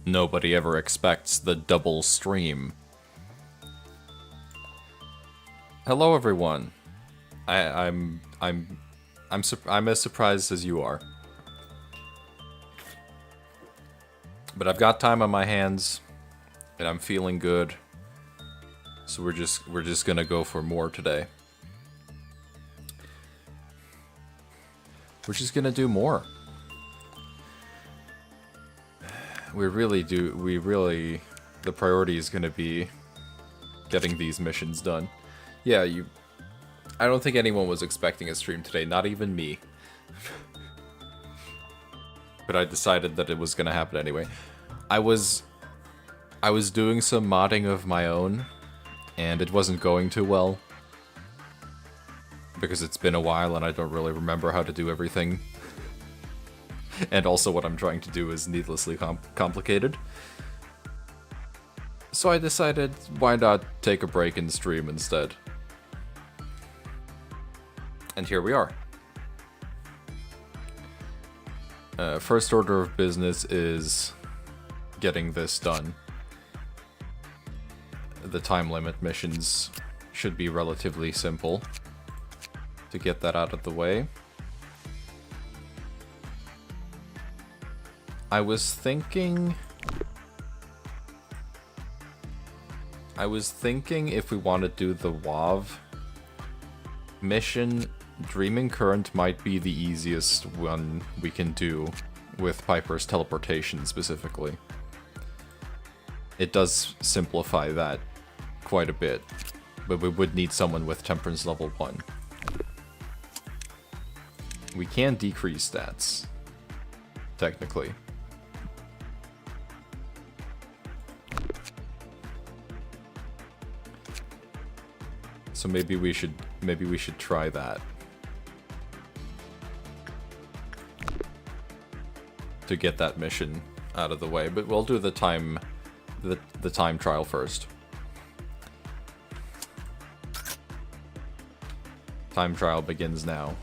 Nobody ever expects the double stream. Hello, everyone. I'm as surprised as you are. But I've got time on my hands, and I'm feeling good. So we're just gonna go for more today. We're just gonna do more. The priority is gonna be getting these missions done. Yeah, I don't think anyone was expecting a stream today, not even me. But I decided that it was gonna happen anyway. I was doing some modding of my own, and it wasn't going too well. Because it's been a while and I don't really remember how to do everything. And also what I'm trying to do is needlessly complicated. So I decided, why not take a break and stream instead? And here we are. First order of business is getting this done. The time limit missions should be relatively simple to get that out of the way. I was thinking if we want to do the WoW mission, Dreaming Current might be the easiest one we can do with Piper's teleportation specifically. It does simplify that quite a bit, but we would need someone with Temperance level 1. We can decrease stats, technically. So maybe we should try that. To get that mission out of the way, but we'll do the time trial first. Time trial begins now.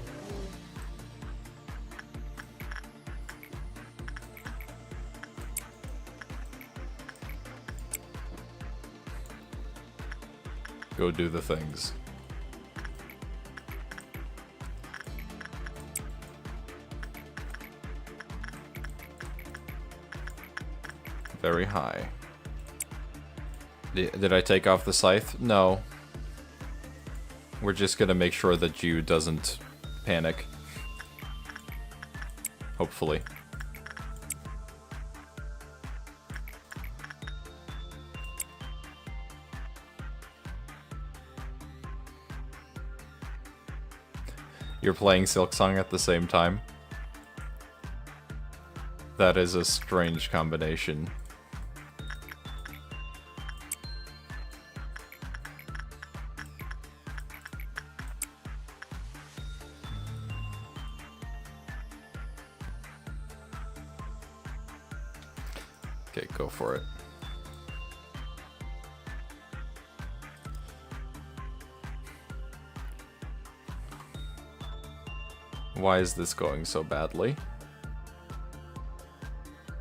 Go do the things. Very high. Did I take off the scythe? No. We're just gonna make sure that you doesn't panic. Hopefully. You're playing Silksong at the same time? That is a strange combination. Okay, go for it. Why is this going so badly?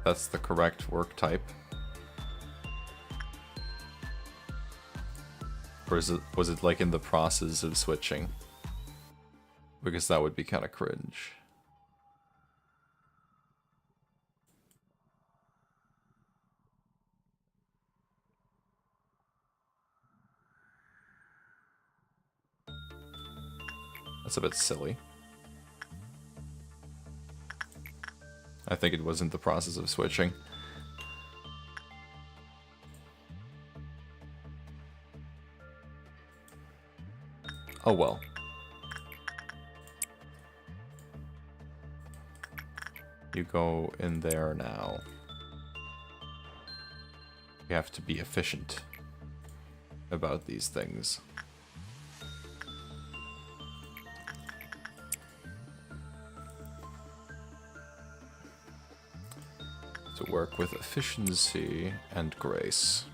That's the correct work type. Or was it like in the process of switching? Because that would be kind of cringe. That's a bit silly. I think it was in the process of switching. Oh well. You go in there now. You have to be efficient about these things. To work with efficiency and grace.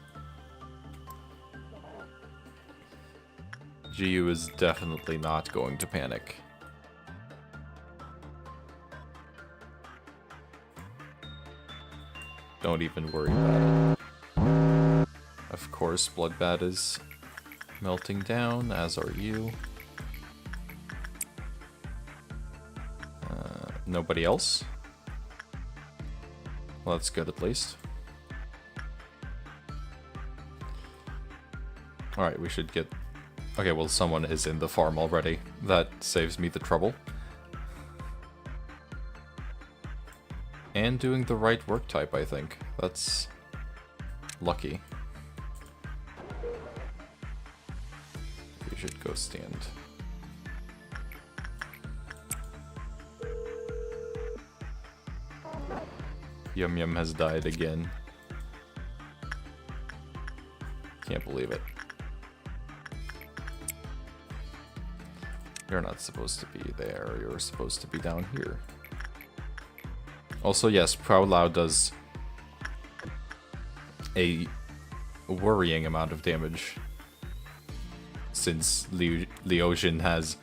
GU is definitely not going to panic. Don't even worry about it. Of course, Bloodbat is melting down, as are you. Nobody else? Well, that's good at least. Alright, we should get... Okay, well, someone is in the farm already. That saves me the trouble. And doing the right work type, I think. That's lucky. You should go stand. Yum Yum has died again. Can't believe it. You're not supposed to be there, you're supposed to be down here. Also, yes, Proud Loud does a worrying amount of damage. Since Leosian has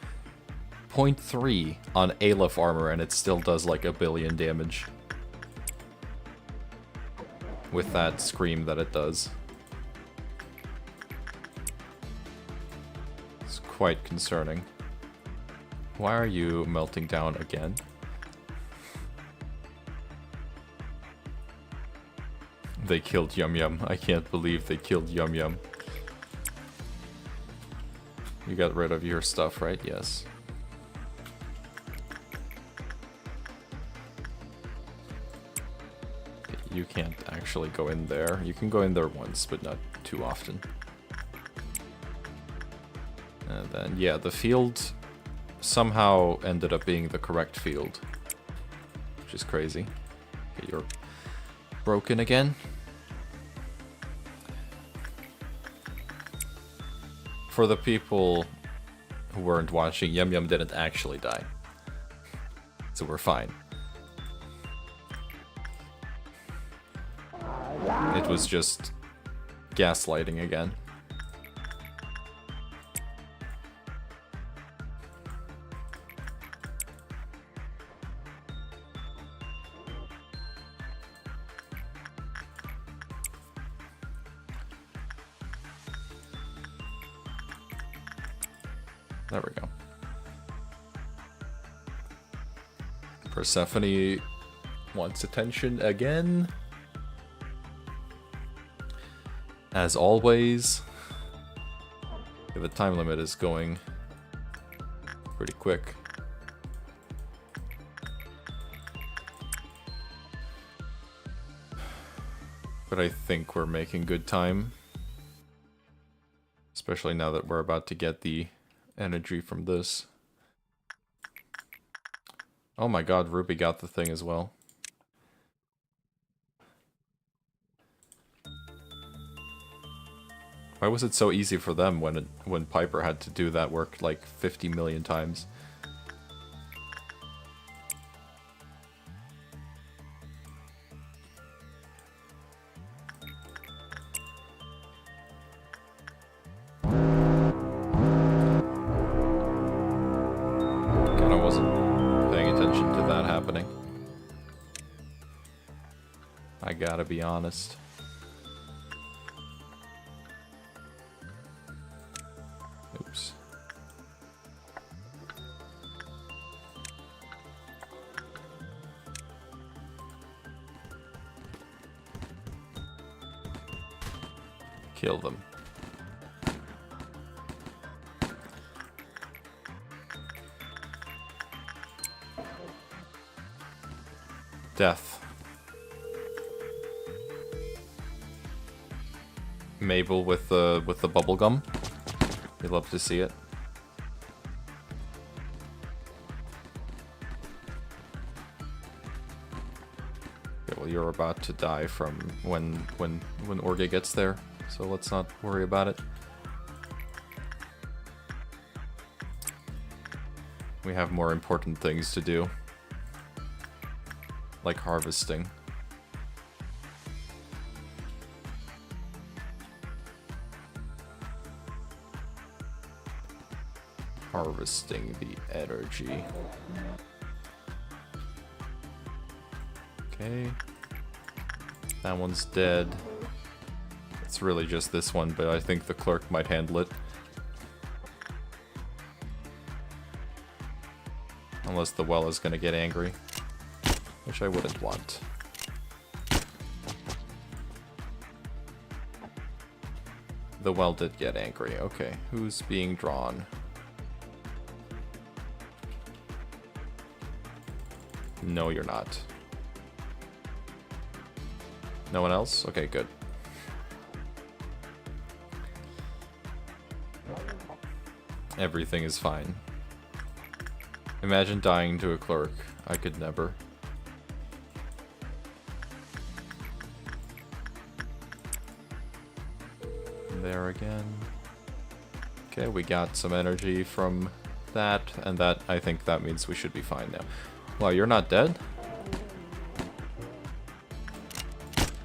0.3 on Aleph armor and it still does like 1 billion damage. With that scream that it does. It's quite concerning. Why are you melting down again? They killed Yum Yum. I can't believe they killed Yum Yum. You got rid of your stuff, right? Yes. You can't actually go in there. You can go in there once, but not too often. And then, yeah, the field somehow ended up being the correct field. Which is crazy. Okay, you're broken again. For the people who weren't watching, Yum Yum didn't actually die. So we're fine. It was just gaslighting again. There we go. Persephone wants attention again. As always. Yeah, the time limit is going pretty quick. But I think we're making good time. Especially now that we're about to get the energy from this. Oh my god, Ruby got the thing as well. Why was it so easy for them when Piper had to do that work like 50 million times? Kinda wasn't paying attention to that happening. I gotta be honest. Oops. Kill them. Death. Mabel with the bubble gum. We love to see it. Okay, well, you're about to die from when Orge gets there, so let's not worry about it. We have more important things to do, like harvesting. Harvesting the energy. Okay. That one's dead. It's really just this one, but I think the clerk might handle it. Unless the well is gonna get angry. Which I wouldn't want. The well did get angry. Okay, who's being drawn? No, you're not. No one else? Okay, good. Everything is fine. Imagine dying to a clerk. I could never. There again. Okay, we got some energy from that, and that, I think that means we should be fine now. Wow, you're not dead?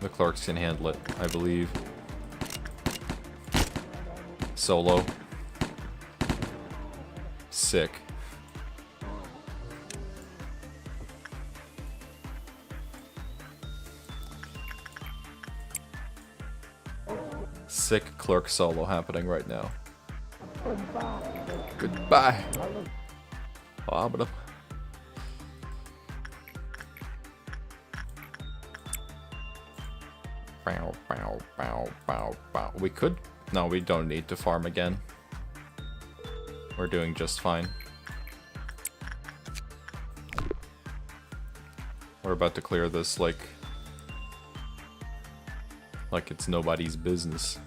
The clerks can handle it, I believe. Solo. Sick. Sick clerk solo happening right now. Goodbye. Goodbye. Bow, bow, bow, bow, bow. We could... No, we don't need to farm again. We're doing just fine. We're about to clear this like it's nobody's business.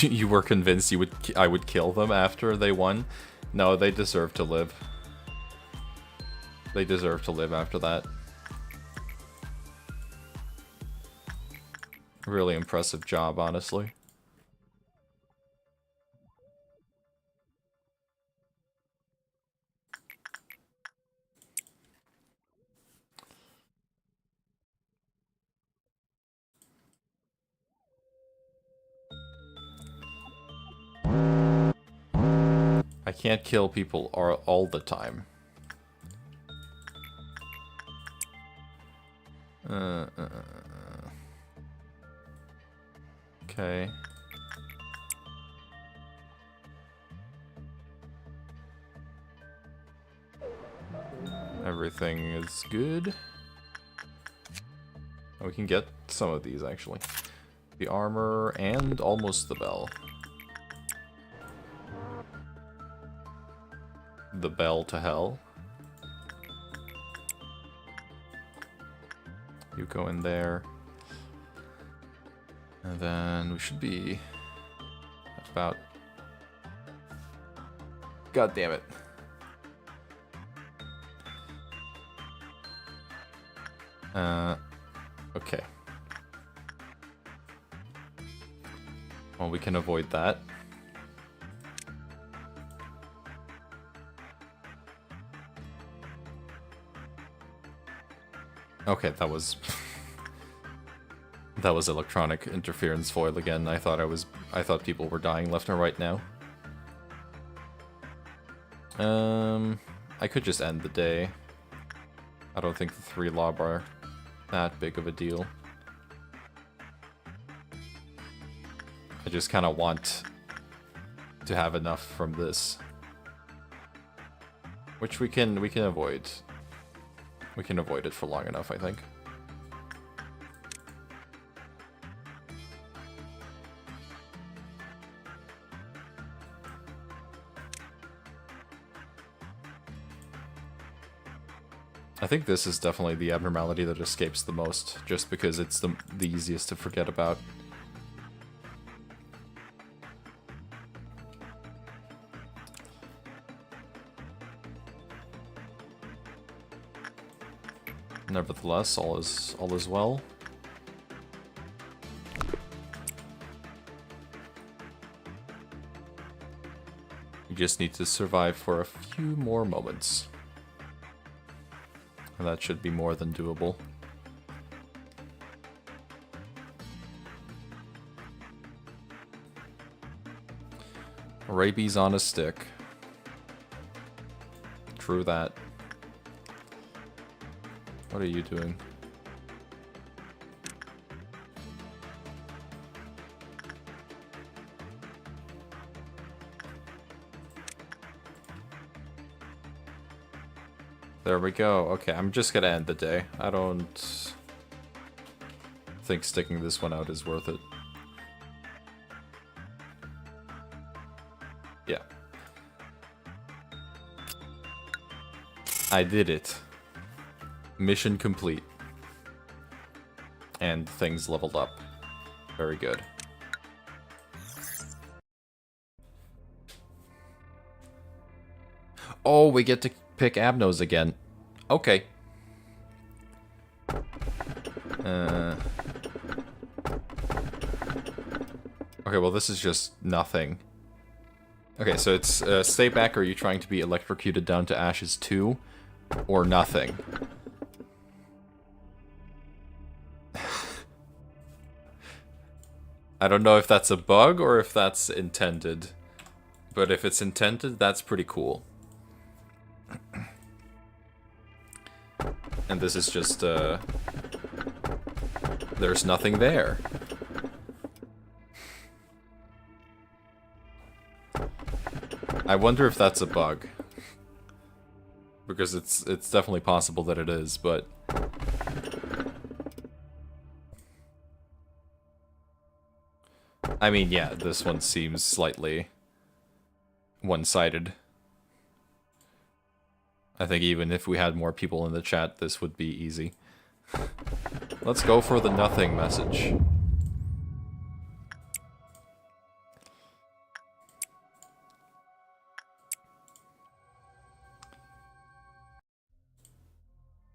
You were convinced I would kill them after they won? No, they deserve to live. They deserve to live after that. Really impressive job, honestly. I can't kill people all the time. Okay. Everything is good. Oh, we can get some of these, actually. The armor and almost the bell. The bell to hell. You go in there. And then we should be about... God damn it. Okay. Well, we can avoid that. Okay, that was... that was electronic interference foil again. I thought people were dying left and right now. I could just end the day. I don't think the 3 lob are that big of a deal. I just kind of want to have enough from this, which we can avoid. We can avoid it for long enough, I think. I think this is definitely the abnormality that escapes the most, just because it's the easiest to forget about. Nevertheless, all is well. You just need to survive for a few more moments. And that should be more than doable. Rabies on a stick. True that. What are you doing? There we go. Okay, I'm just gonna end the day. I don't think sticking this one out is worth it. Yeah. I did it. Mission complete. And things leveled up. Very good. Oh, we get to pick Abnos again. Okay. Okay, well this is just nothing. Okay, so it's stay back, or are you trying to be electrocuted down to ashes too? Or nothing? I don't know if that's a bug or if that's intended. But if it's intended, that's pretty cool. And this is just, there's nothing there. I wonder if that's a bug. Because it's definitely possible that it is, but... I mean, yeah, this one seems slightly one-sided. I think even if we had more people in the chat, this would be easy. Let's go for the nothing message.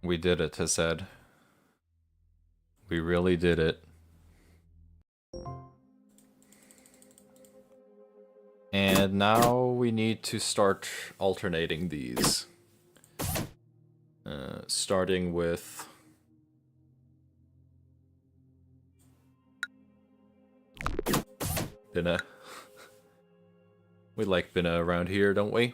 We did it, Hassad. We really did it. And now we need to start alternating these. Starting with... Binna. We like Binna around here, don't we?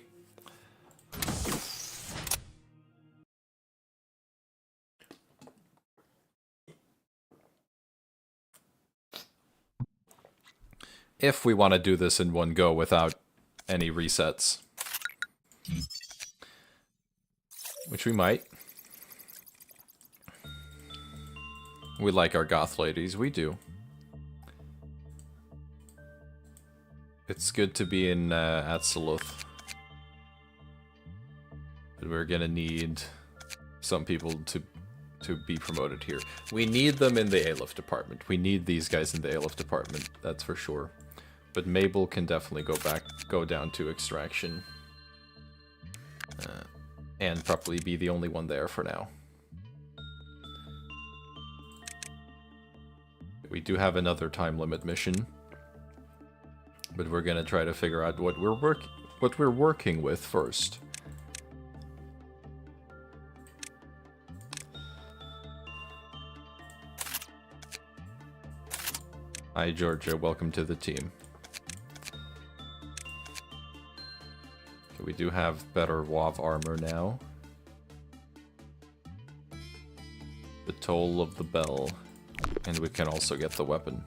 If we want to do this in one go without any resets. Which we might. We like our goth ladies, we do. It's good to be in Atsaluth. But we're gonna need some people to be promoted here. We need them in the Aleph department. We need these guys in the Aleph department, that's for sure. But Mabel can definitely go down to extraction. And probably be the only one there for now. We do have another time limit mission. But we're gonna try to figure out what we're working with first. Hi Georgia, welcome to the team. We do have better WoW armor now. The toll of the bell. And we can also get the weapon.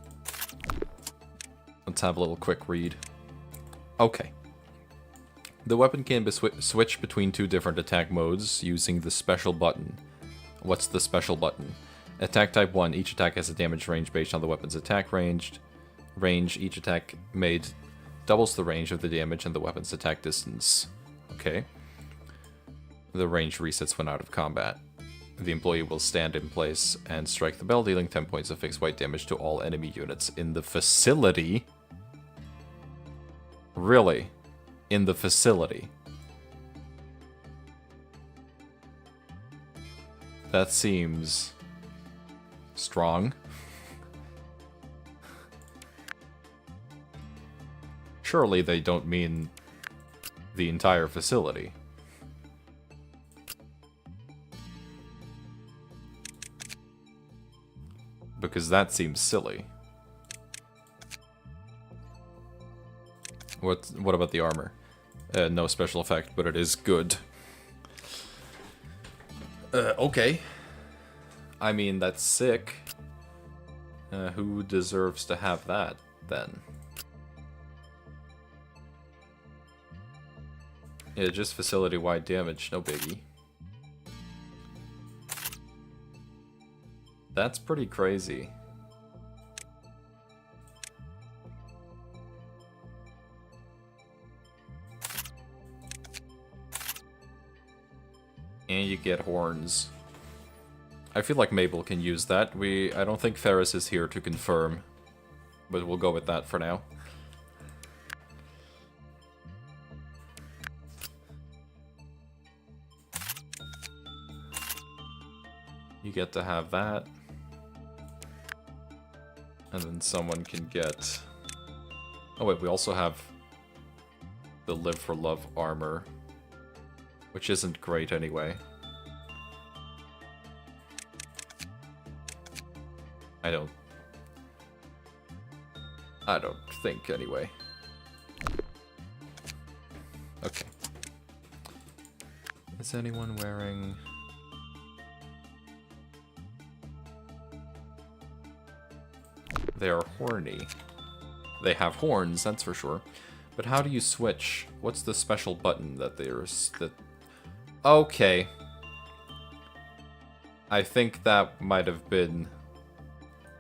Let's have a little quick read. Okay. The weapon can be switched between two different attack modes using the special button. What's the special button? Attack type 1. Each attack has a damage range based on the weapon's attack range. Each attack made doubles the range of the damage and the weapon's attack distance. Okay. The range resets when out of combat. The employee will stand in place and strike the bell, dealing 10 points of fixed white damage to all enemy units in the facility. Really? In the facility? That seems strong. Surely they don't mean the entire facility. Because that seems silly. What about the armor? No special effect, but it is good. Okay. I mean, that's sick. Who deserves to have that, then? Yeah, just facility-wide damage, no biggie. That's pretty crazy. And you get horns. I feel like Mabel can use that. I don't think Ferris is here to confirm, but we'll go with that for now. You get to have that. And then someone can get... Oh wait, we also have the Live for Love armor, which isn't great anyway. I don't think anyway. Okay. Is anyone wearing... They are horny. They have horns, that's for sure. But how do you switch? What's the special button that there's... Okay. I think that might have been...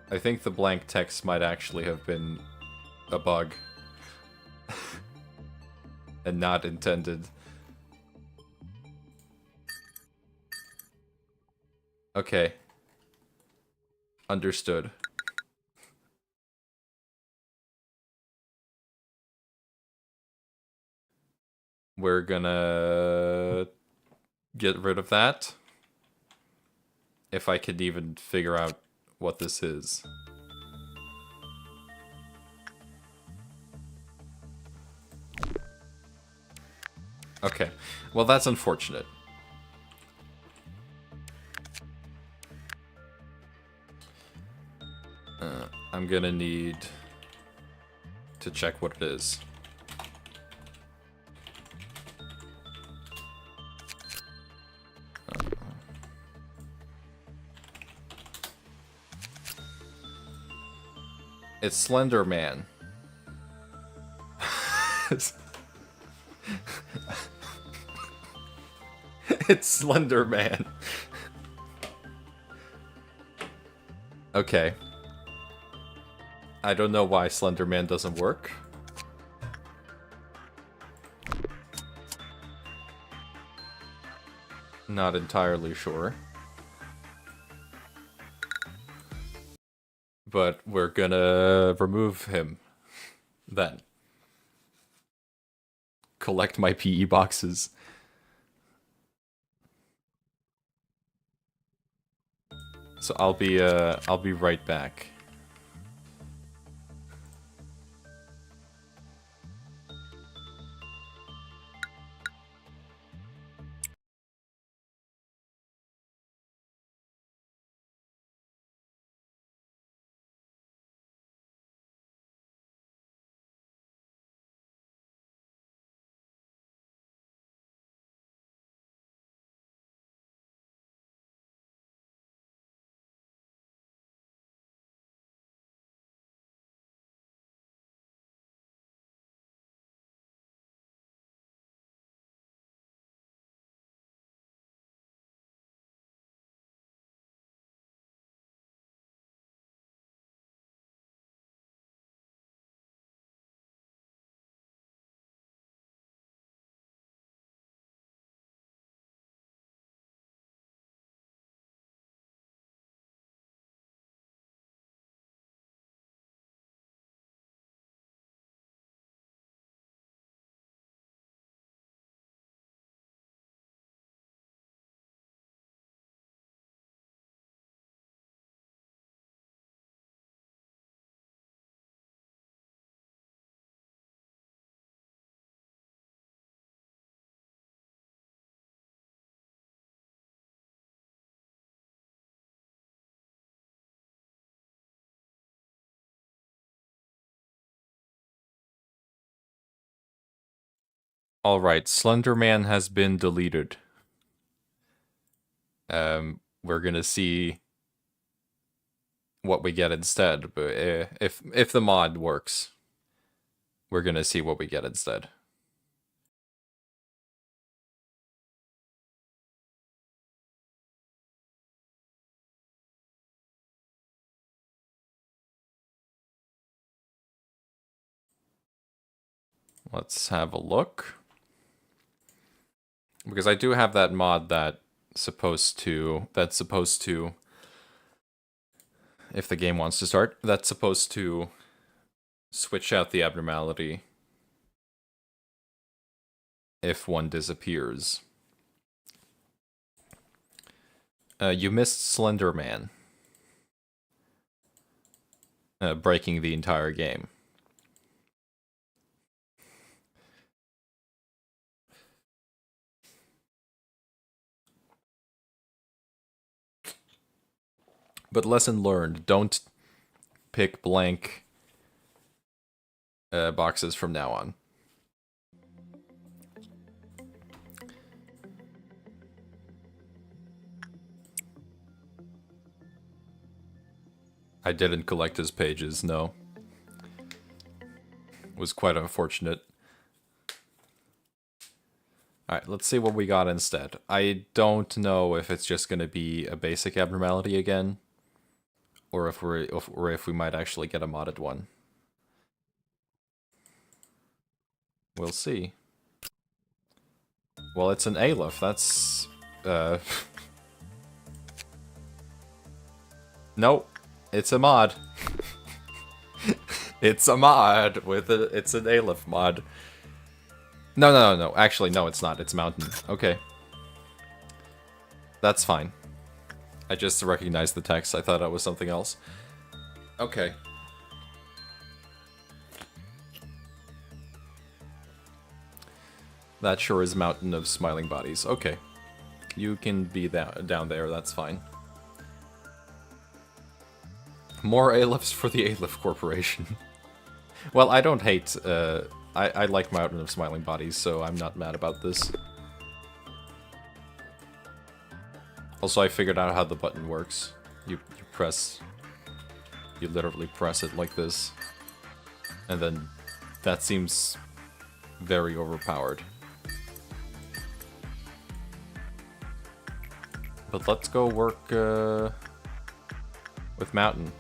I think the blank text might actually have been a bug. And not intended. Okay. Understood. We're gonna get rid of that. If I could even figure out what this is. Okay. Well, that's unfortunate. I'm gonna need to check what it is. It's Slender Man. It's Slender Man. Okay. I don't know why Slender Man doesn't work. Not entirely sure. But we're gonna remove him. Then. Collect my PE boxes. So I'll be right back. Alright, Slender Man has been deleted. We're gonna see what we get instead, but if the mod works, we're gonna see what we get instead. Let's have a look. Because I do have that mod that's supposed to, if the game wants to start, that's supposed to switch out the abnormality if one disappears. You missed Slender Man. Breaking the entire game. But lesson learned, don't pick blank boxes from now on. I didn't collect his pages, no. It was quite unfortunate. Alright, let's see what we got instead. I don't know if it's just gonna be a basic abnormality again, or if we might actually get a modded one. We'll see. Well, it's an Aleph, that's... Nope, it's a mod. It's a mod with a... It's an Aleph mod. No. Actually, no, it's not. It's Mountain. Okay. That's fine. I just recognized the text. I thought it was something else. Okay. That sure is Mountain of Smiling Bodies. Okay. You can be down there, that's fine. More Alephs for the Aleph Corporation. Well, I don't hate, I like Mountain of Smiling Bodies, so I'm not mad about this. Also, I figured out how the button works. You literally press it like this. And then, that seems very overpowered. But let's go work, with Mountain.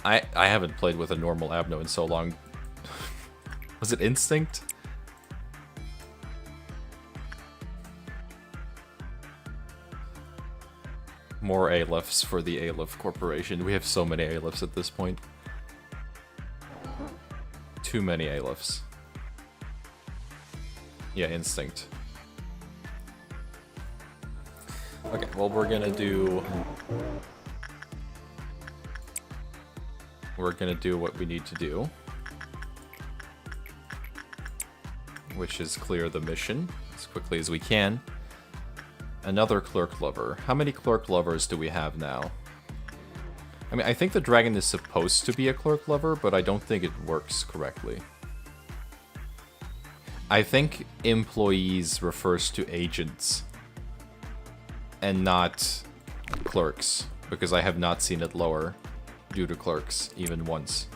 I haven't played with a normal Abno in so long. Was it Instinct? More Alephs for the Aleph Corporation. We have so many Alephs at this point. Too many Alephs. Yeah, Instinct. Okay, well, we're gonna do what we need to do, which is clear the mission as quickly as we can. Another clerk lover. How many clerk lovers do we have now? I mean, I think the dragon is supposed to be a clerk lover, but I don't think it works correctly. I think employees refers to agents and not clerks, because I have not seen it lower due to clerks even once.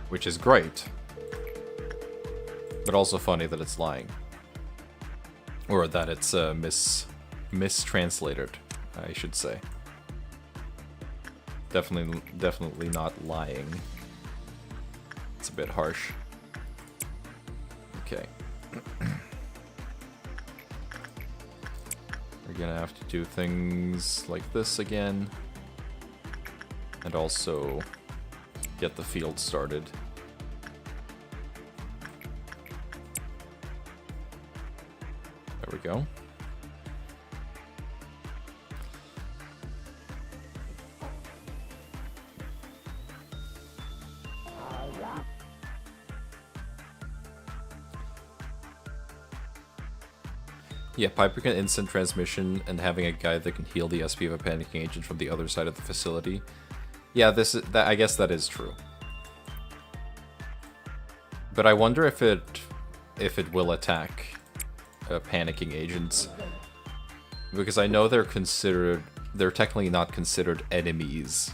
Which is great, but also funny that it's lying. Or that it's mistranslated, I should say. Definitely not lying. It's a bit harsh. Okay. We're gonna have to do things like this again. And also get the field started. There we go. Yeah, Piper can instant transmission, and having a guy that can heal the SP of a panicking agent from the other side of the facility. Yeah, I guess that is true. But I wonder if it will attack panicking agents, because I know they're technically not considered enemies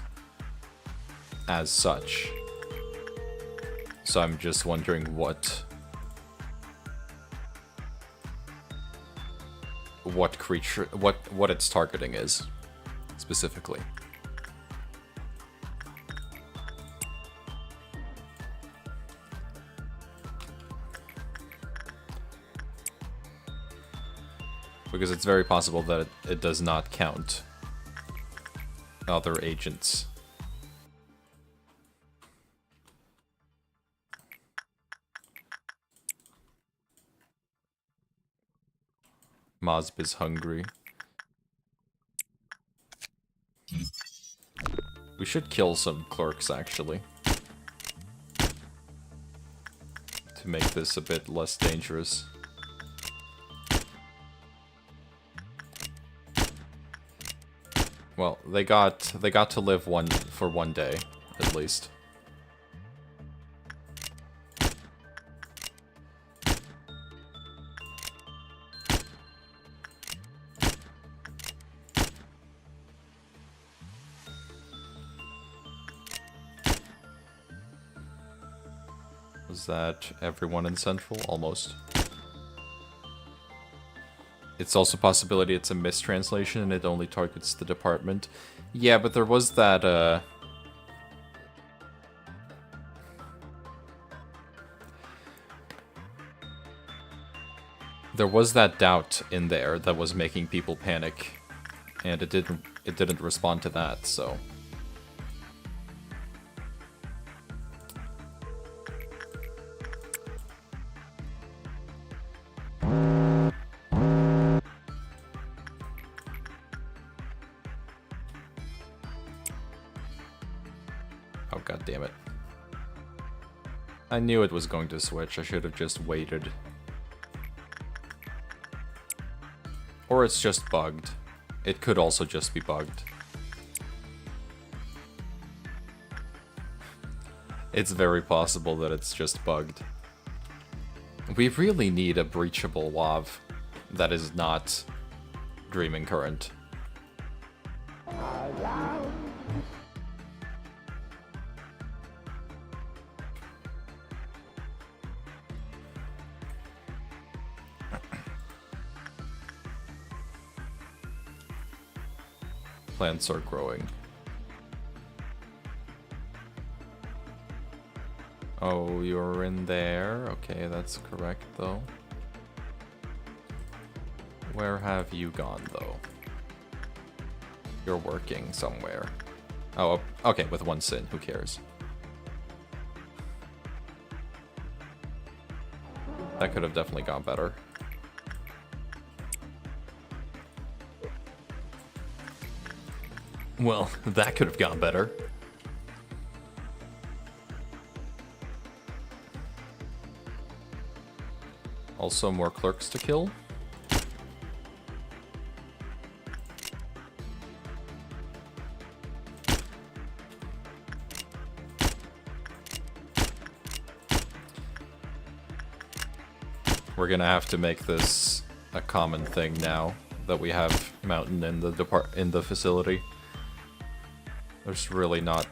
as such. So I'm just wondering what creature, what its targeting is specifically. Because it's very possible that it does not count other agents. Mosb is hungry. We should kill some clerks, actually, to make this a bit less dangerous. Well, they got to live for one day, at least. Was that everyone in Central? Almost. It's also a possibility it's a mistranslation and it only targets the department. Yeah, but there was that, there was that doubt in there that was making people panic, and it didn't respond to that, so... Oh, god damn it. I knew it was going to switch. I should have just waited. Or it's just bugged. It could also just be bugged. It's very possible that it's just bugged. We really need a breachable WAV that is not Dreaming Current. Plants are growing. Oh, you're in there? Okay, that's correct, though. Where have you gone, though? You're working somewhere. Oh, okay, with one sin. Who cares? That could have definitely gone better. Well, that could have gone better. Also, more clerks to kill. We're gonna have to make this a common thing now that we have Mountain in the facility. There's really not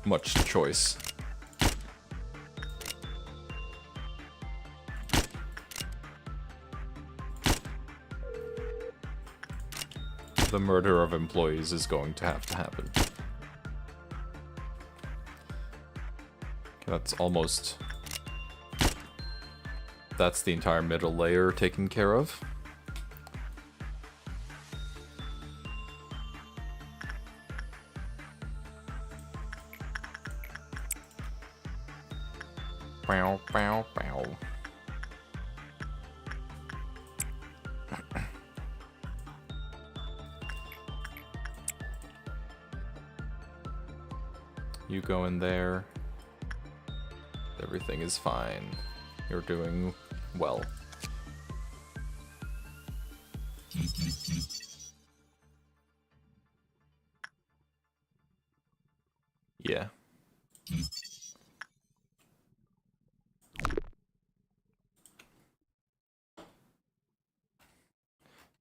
much choice. The murder of employees is going to have to happen. Okay, that's almost... That's the entire middle layer taken care of. Bow, bow, bow. You go in there. Everything is fine. You're doing well. Yeah.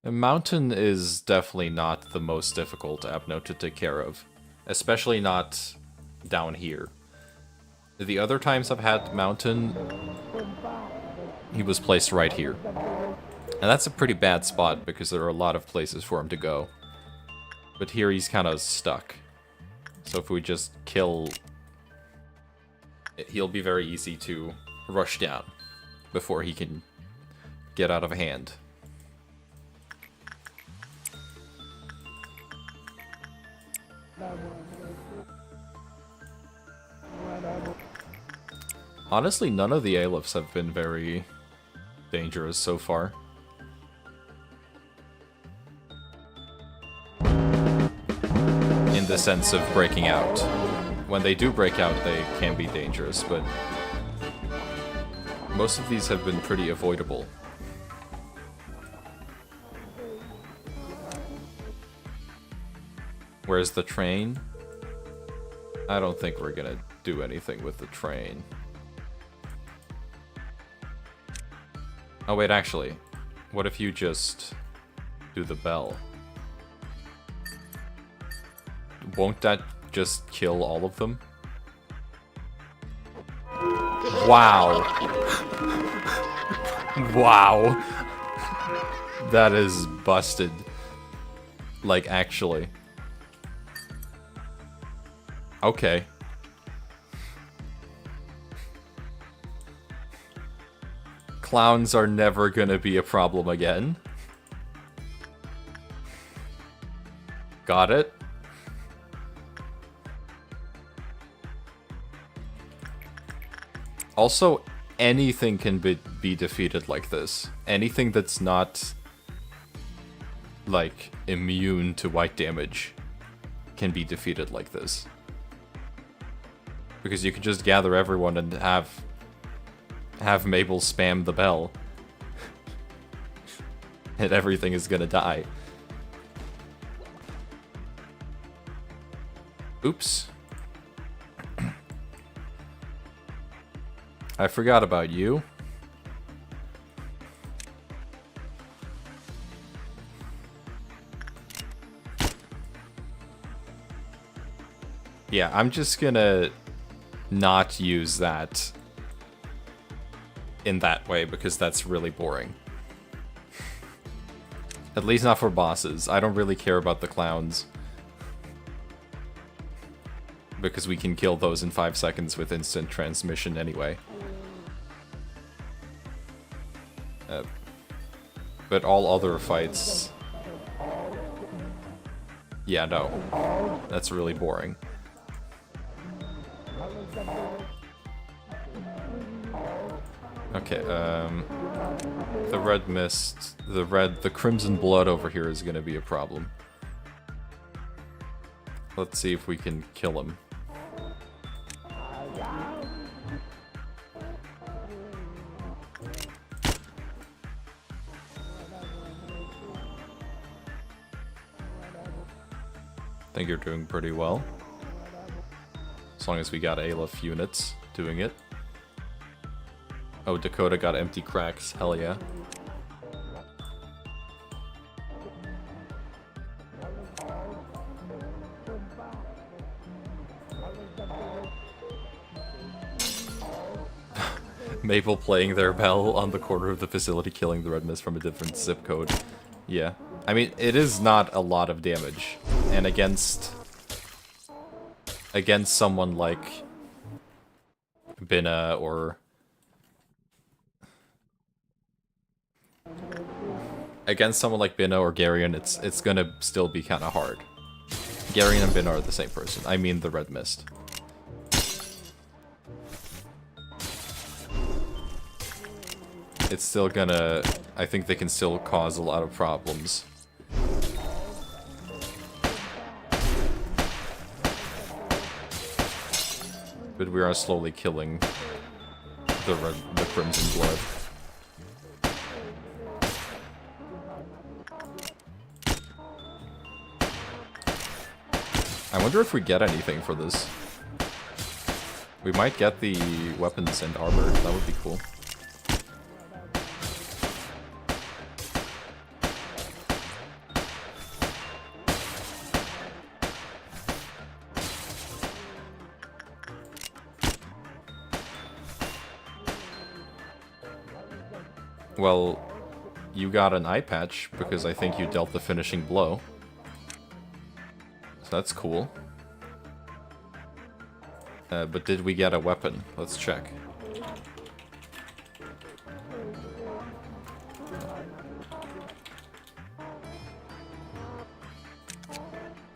A mountain is definitely not the most difficult Abno to take care of. Especially not down here. The other times I've had mountain, he was placed right here. And that's a pretty bad spot because there are a lot of places for him to go. But here he's kind of stuck. So if we just kill... he'll be very easy to rush down before he can get out of hand. Honestly, none of the Aleph have been very dangerous so far. In the sense of breaking out. When they do break out, they can be dangerous, but most of these have been pretty avoidable. Where's the train? I don't think we're gonna do anything with the train. Oh wait, actually, what if you just do the bell? Won't that just kill all of them? Wow. Wow. That is busted. Like, actually. Okay. Clowns are never gonna be a problem again. Got it? Also, anything can be defeated like this. Anything that's not, like, immune to white damage can be defeated like this. Because you can just gather everyone and have Mabel spam the bell. And everything is gonna die. Oops. I forgot about you. Yeah, I'm just gonna not use that in that way because that's really boring. At least not for bosses. I don't really care about the clowns. Because we can kill those in 5 seconds with instant transmission anyway. But all other fights... Yeah, no. That's really boring. Okay, the red mist, the crimson blood over here is gonna be a problem. Let's see if we can kill him. I think you're doing pretty well. As long as we got Aleph units doing it. Oh, Dakota got empty cracks. Hell yeah. Mabel playing their bell on the corner of the facility, killing the red mist from a different zip code. Yeah. I mean, it is not a lot of damage. And against someone like Binna or... Against someone like Binna or Garion, it's gonna still be kind of hard. Garion and Binna are the same person. I mean the red mist. It's still gonna... I think they can still cause a lot of problems. But we are slowly killing the crimson blood. I wonder if we get anything for this. We might get the weapons and armor. That would be cool. Well, you got an eye patch because I think you dealt the finishing blow. So that's cool. But did we get a weapon? Let's check.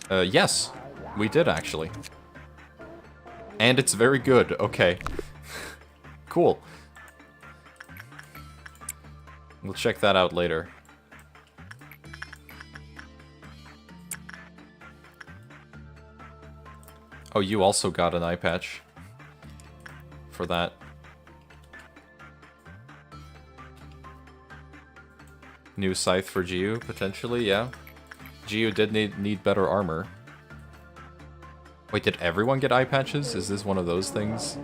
Yes, we did actually. And it's very good, okay. Cool. We'll check that out later. Oh, you also got an eye patch for that. New scythe for Jiu, potentially, yeah. Jiu did need better armor. Wait, did everyone get eye patches? Is this one of those things?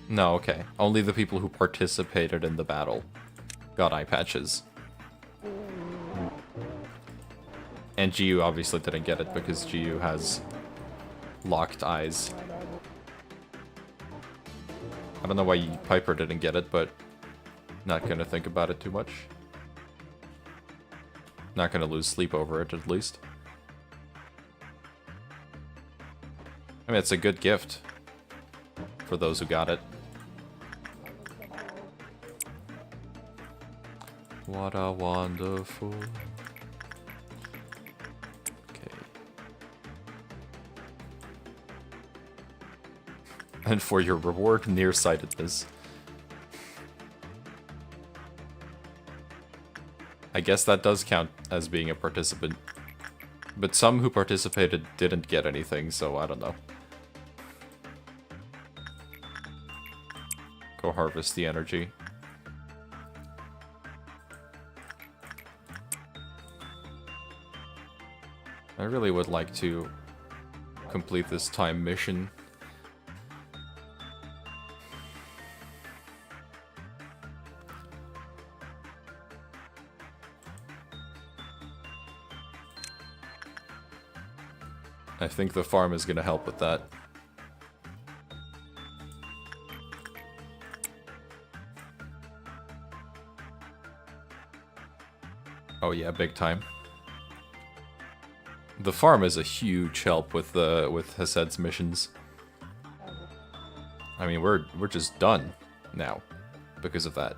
No, okay. Only the people who participated in the battle got eye patches. And Jiu obviously didn't get it because Jiu has locked eyes. I don't know why Piper didn't get it, but not gonna think about it too much. Not gonna lose sleep over it, at least. I mean, it's a good gift for those who got it. What a wonderful... Okay. And for your reward, nearsightedness. I guess that does count as being a participant. But some who participated didn't get anything, so I don't know. Go harvest the energy. I really would like to complete this time mission. I think the farm is going to help with that. Oh yeah, big time. The farm is a huge help with Hased's missions. I mean, we're just done now because of that.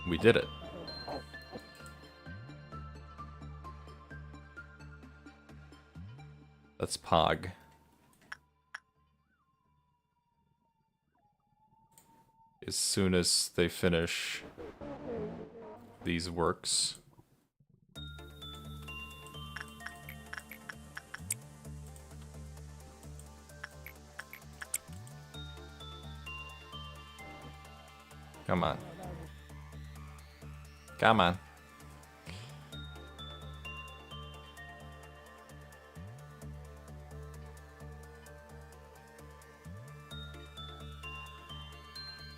We did it. That's Pog. As soon as they finish these works. Come on. Come on.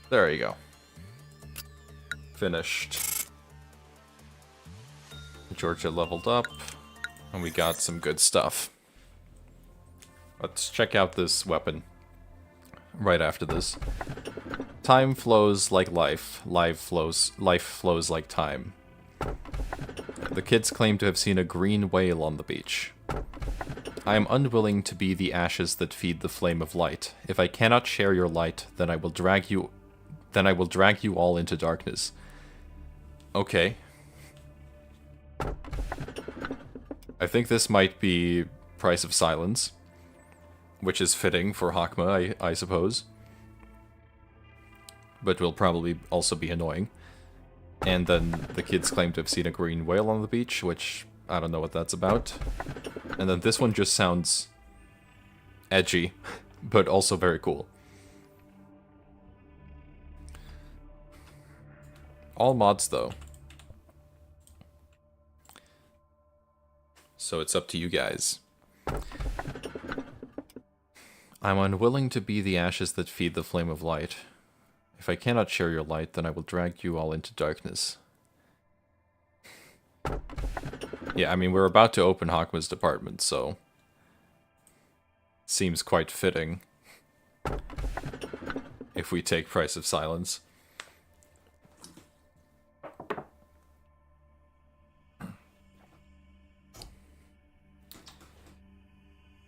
There you go. Finished. Georgia leveled up, and we got some good stuff. Let's check out this weapon right after this. Time flows like life. Life flows like time. The kids claim to have seen a green whale on the beach. I am unwilling to be the ashes that feed the flame of light. If I cannot share your light, then I will drag you all into darkness. Okay. I think this might be Price of Silence, which is fitting for Hakma, I suppose. But will probably also be annoying. And then the kids claim to have seen a green whale on the beach, which I don't know what that's about. And then this one just sounds edgy, but also very cool. All mods, though. So it's up to you guys. I'm unwilling to be the ashes that feed the flame of light. If I cannot share your light, then I will drag you all into darkness. Yeah, I mean, we're about to open Hakma's department, so... Seems quite fitting. If we take Price of Silence.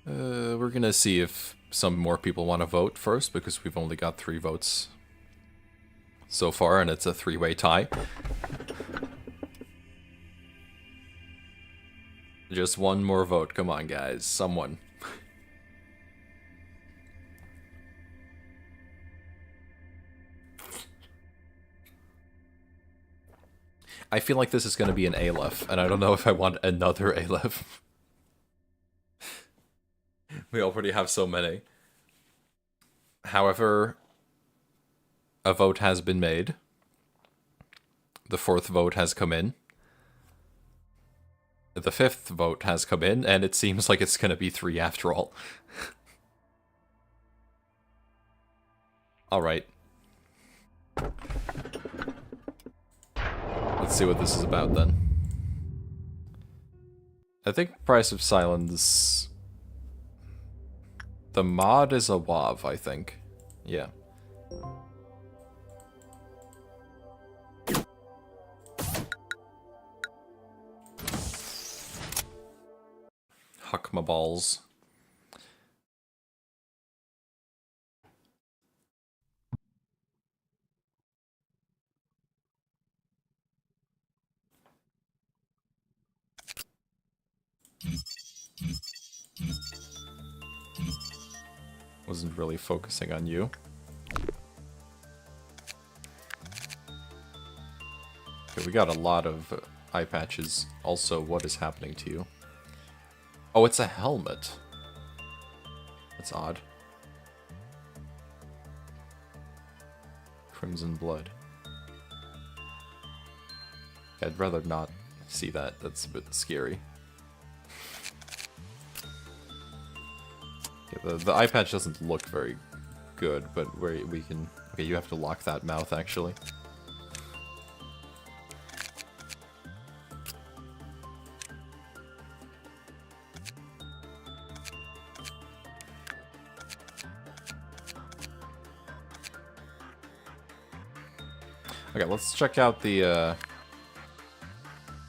We're gonna see if some more people want to vote first, because we've only got 3 votes so far, and it's a 3-way tie. Just one more vote, come on guys, someone. I feel like this is gonna be an Aleph, and I don't know if I want another Aleph. We already have so many. However, a vote has been made. The 4th vote has come in. The 5th vote has come in, and it seems like it's gonna be 3 after all. Alright. Let's see what this is about then. I think Price of Silence... The mod is a WAV, I think. Yeah. Hakma balls. Wasn't really focusing on you. Okay, we got a lot of eye patches. Also, what is happening to you? Oh, it's a helmet. That's odd. Crimson blood. I'd rather not see that. That's a bit scary. The eye patch doesn't look very good, but we can... Okay, you have to lock that mouth, actually. Okay, let's check out the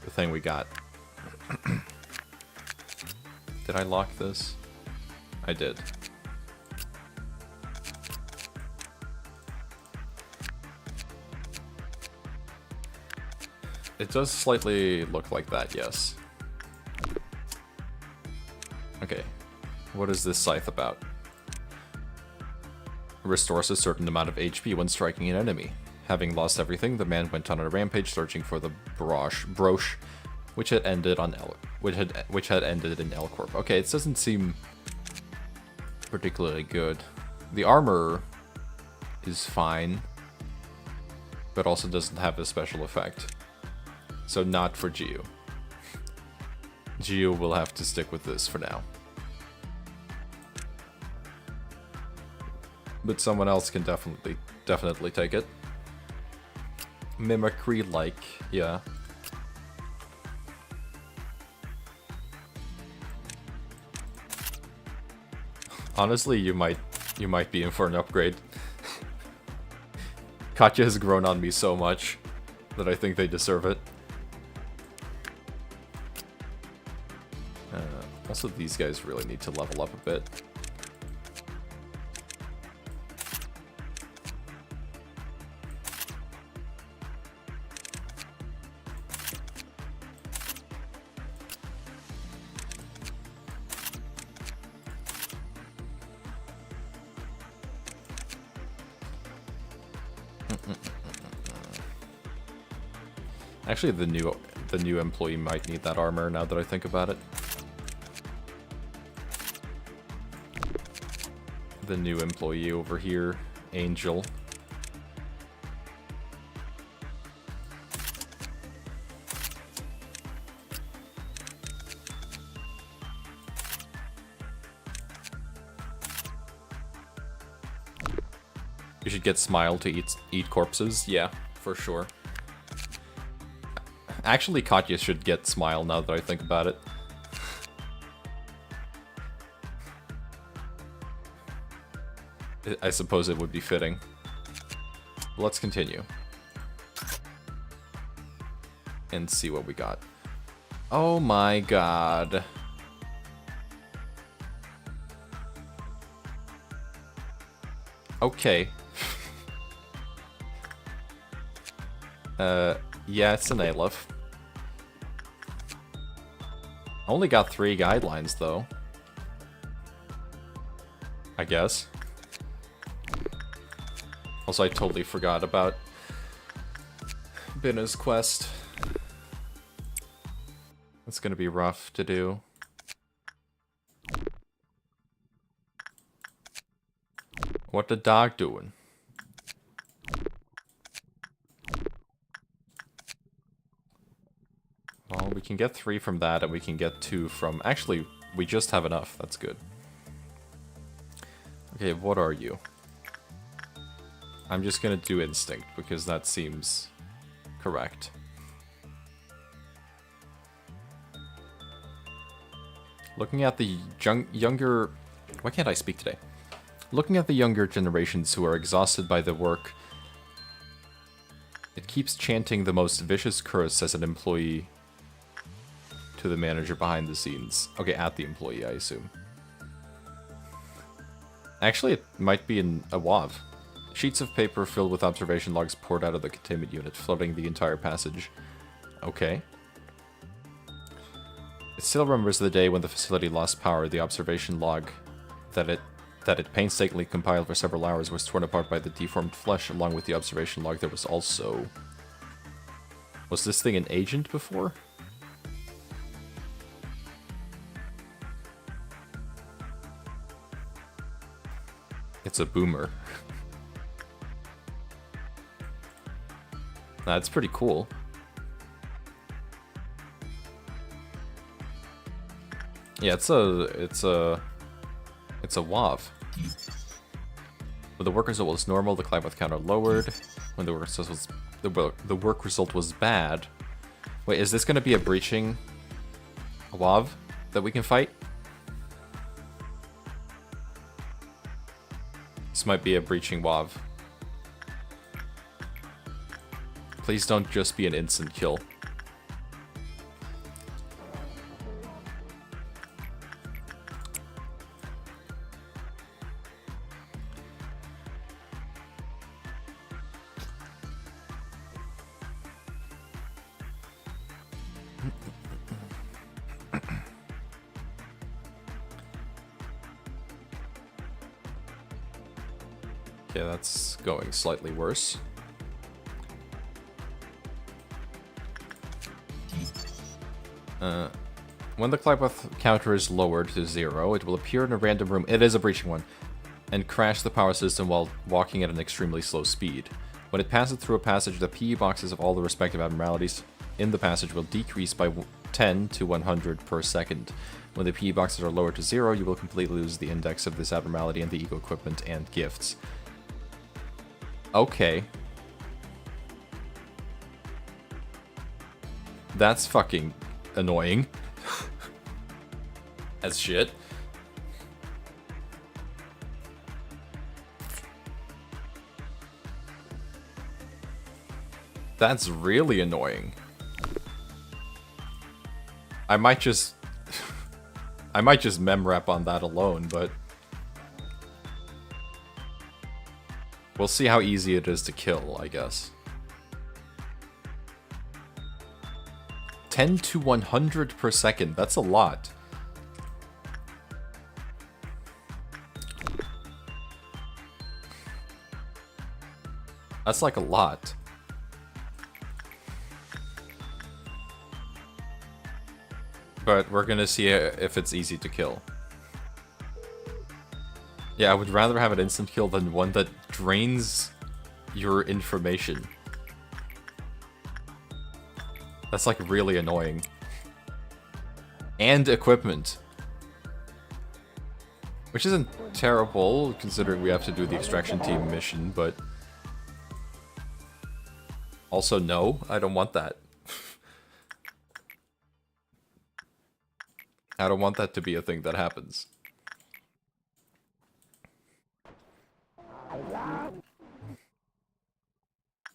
thing we got. Did I lock this? I did. It does slightly look like that, yes. Okay. What is this scythe about? Restores a certain amount of HP when striking an enemy. Having lost everything, the man went on a rampage searching for the brooch, which had ended on which had ended in L-Corp. Okay, it doesn't seem particularly good. The armor is fine, but also doesn't have a special effect. So not for Geo. Geo will have to stick with this for now. But someone else can definitely take it. Mimicry-like, yeah. Honestly, you might be in for an upgrade. Katya has grown on me so much that I think they deserve it. Also, these guys really need to level up a bit. Actually, the new employee might need that armor now that I think about it. The new employee over here, Angel. You should get Smile to eat corpses. Yeah, for sure. Actually, Katya should get Smile now that I think about it. I suppose it would be fitting. Let's continue. And see what we got. Oh my god. Okay. Yeah, it's an Aleph. Only got 3 guidelines, though. I guess. Also, I totally forgot about Binna's quest. It's gonna be rough to do. What the dog doing? Well, we can get 3 from that, and we can get 2 from... Actually, we just have enough. That's good. Okay, what are you? I'm just gonna do Instinct, because that seems correct. Looking at the younger... Why can't I speak today? Looking at the younger generations who are exhausted by the work, it keeps chanting the most vicious curse as an employee to the manager behind the scenes. Okay, at the employee, I assume. Actually, it might be in a WAV. Sheets of paper filled with observation logs poured out of the containment unit, flooding the entire passage. Okay. It still remembers the day when the facility lost power. The observation log that it painstakingly compiled for several hours was torn apart by the deformed flesh. Along with the observation log, there was also... Was this thing an agent before? It's a boomer. That's pretty cool. Yeah, it's a WAV. When the work result was normal, the climate counter lowered. When the work result was the work result was bad. Wait, is this going to be a breaching WAV that we can fight? This might be a breaching WAV. Please don't just be an instant kill. Okay, that's going slightly worse. When the climate counter is lowered to 0, it will appear in a random room, it is a breaching one, and crash the power system while walking at an extremely slow speed. When it passes through a passage, the PE boxes of all the respective abnormalities in the passage will decrease by 10 to 100 per second. When the PE boxes are lowered to 0, you will completely lose the index of this abnormality and the ego equipment and gifts. Okay. That's fucking annoying. As shit. That's really annoying. I might just... I might just memrep on that alone, but... We'll see how easy it is to kill, I guess. 10 to 100 per second, that's a lot. That's like a lot. But we're gonna see if it's easy to kill. Yeah, I would rather have an instant kill than one that drains your information. That's like really annoying. And equipment. Which isn't terrible, considering we have to do the extraction team mission, but... Also, no, I don't want that. I don't want that to be a thing that happens.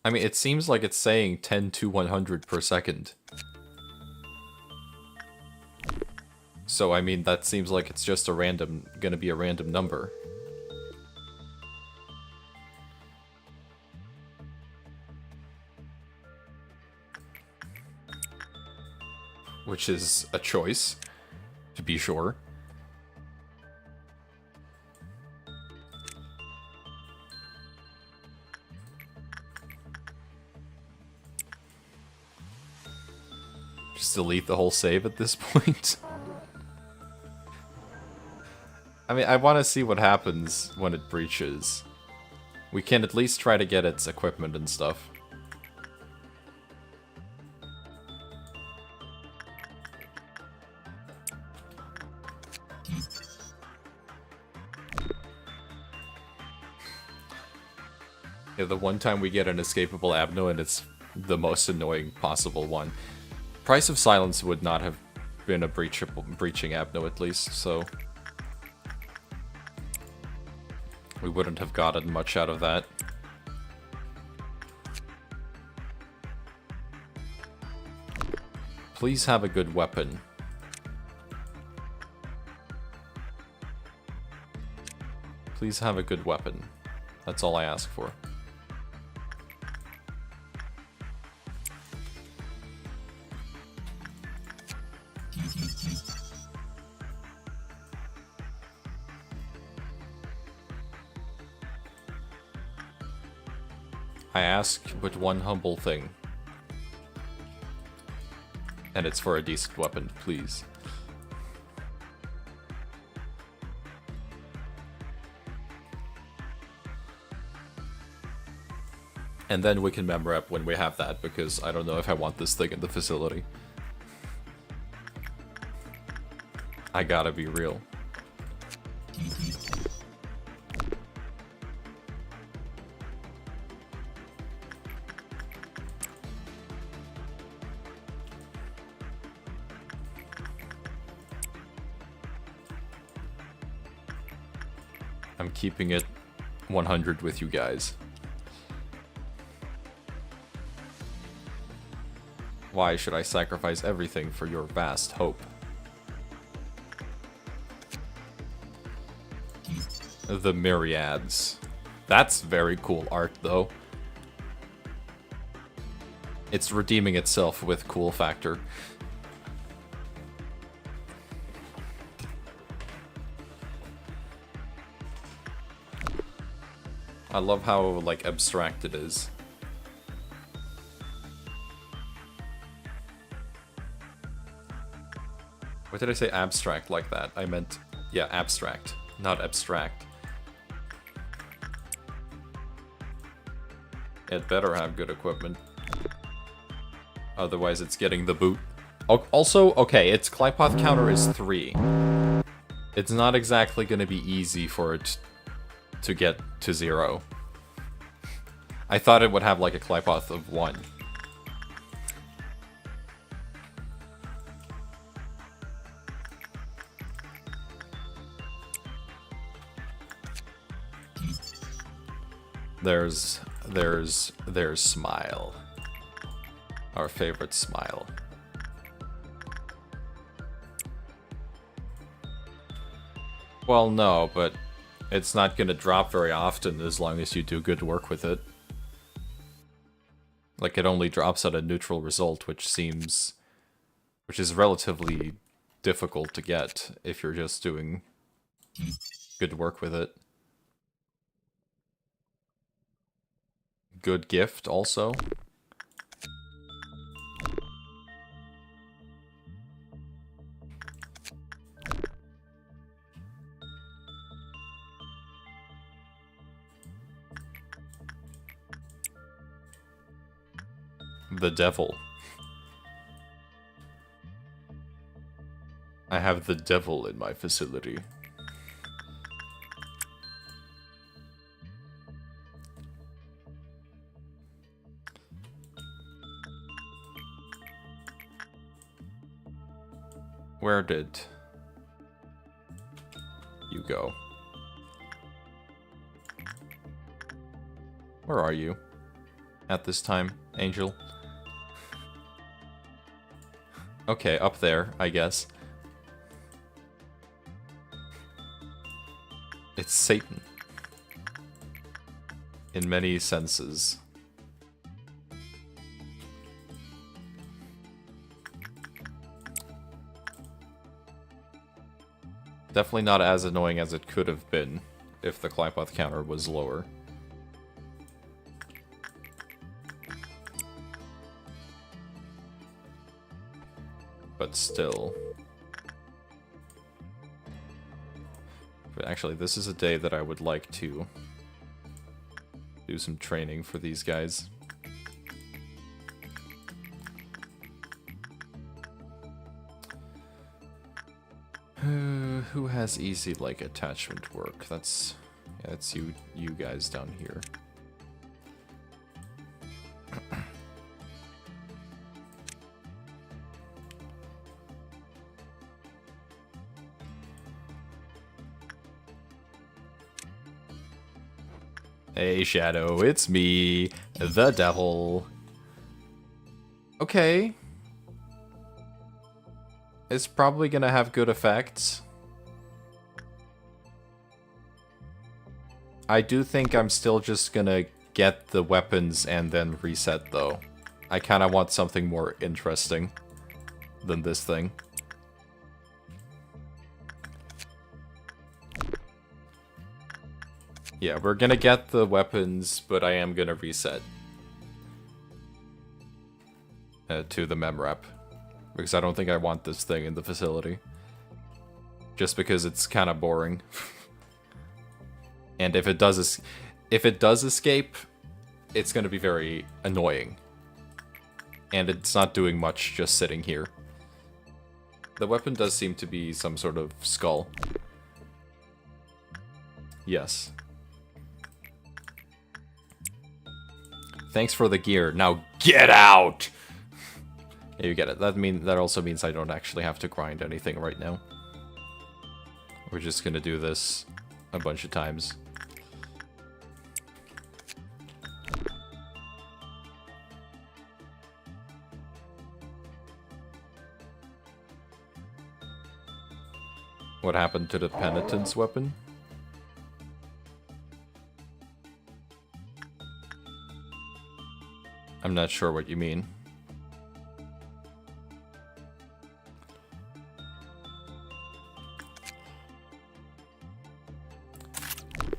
I mean, it seems like it's saying 10 to 100 per second. So, I mean, that seems like it's just a random, gonna be a random number. Which is a choice, to be sure. Just delete the whole save at this point. I mean, I want to see what happens when it breaches. We can at least try to get its equipment and stuff. Yeah, the one time we get an escapable Abno, and it's the most annoying possible one. Price of Silence would not have been a breaching Abno at least, so... we wouldn't have gotten much out of that. Please have a good weapon. Please have a good weapon. That's all I ask for. I ask but one humble thing. And it's for a decent weapon, please. And then we can member up when we have that, because I don't know if I want this thing in the facility. I gotta be real. I'm keeping it 100 with you guys. Why should I sacrifice everything for your vast hope? The Myriads. That's very cool art, though. It's redeeming itself with cool factor. I love how, like, abstract it is. What did I say abstract like that? I meant, yeah, abstract, not abstract. It better have good equipment. Otherwise it's getting the boot. Also, okay, its Clypoth counter is 3. It's not exactly gonna be easy for it to get to 0. I thought it would have like a Clypoth of 1. There's Smile. Our favorite Smile. Well, no, but it's not gonna drop very often as long as you do good work with it. Like, it only drops at a neutral result, which is relatively difficult to get if you're just doing good work with it. Good gift, also. The devil. I have the devil in my facility. Where did go. Where are you? At this time, Angel? Okay, up there, I guess. It's Satan. In many senses. Definitely not as annoying as it could have been if the climb path counter was lower. But still. But actually, this is a day that I would like to do some training for these guys. Who has easy like attachment work? That's you guys down here. Hey Shadow, it's me, the devil. Okay. It's probably gonna have good effects. I do think I'm still just gonna get the weapons and then reset, though. I kinda want something more interesting than this thing. Yeah, we're gonna get the weapons, but I am gonna reset to the memrep. Because I don't think I want this thing in the facility. Just because it's kinda boring. And if it does escape, it's going to be very annoying. And it's not doing much just sitting here. The weapon does seem to be some sort of skull. Yes. Thanks for the gear. Now get out! Yeah, you get it. That also means I don't actually have to grind anything right now. We're just going to do this a bunch of times. What happened to the penitence weapon? I'm not sure what you mean.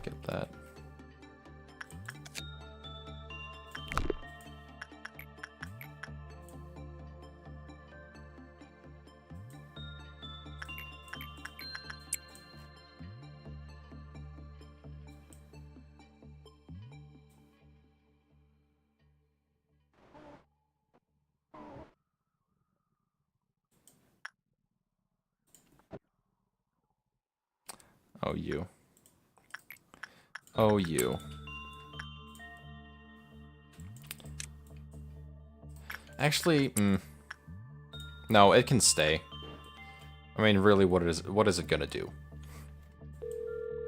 Get that. Oh, you. Oh, you. Actually, no, it can stay. I mean, really, what is it gonna do?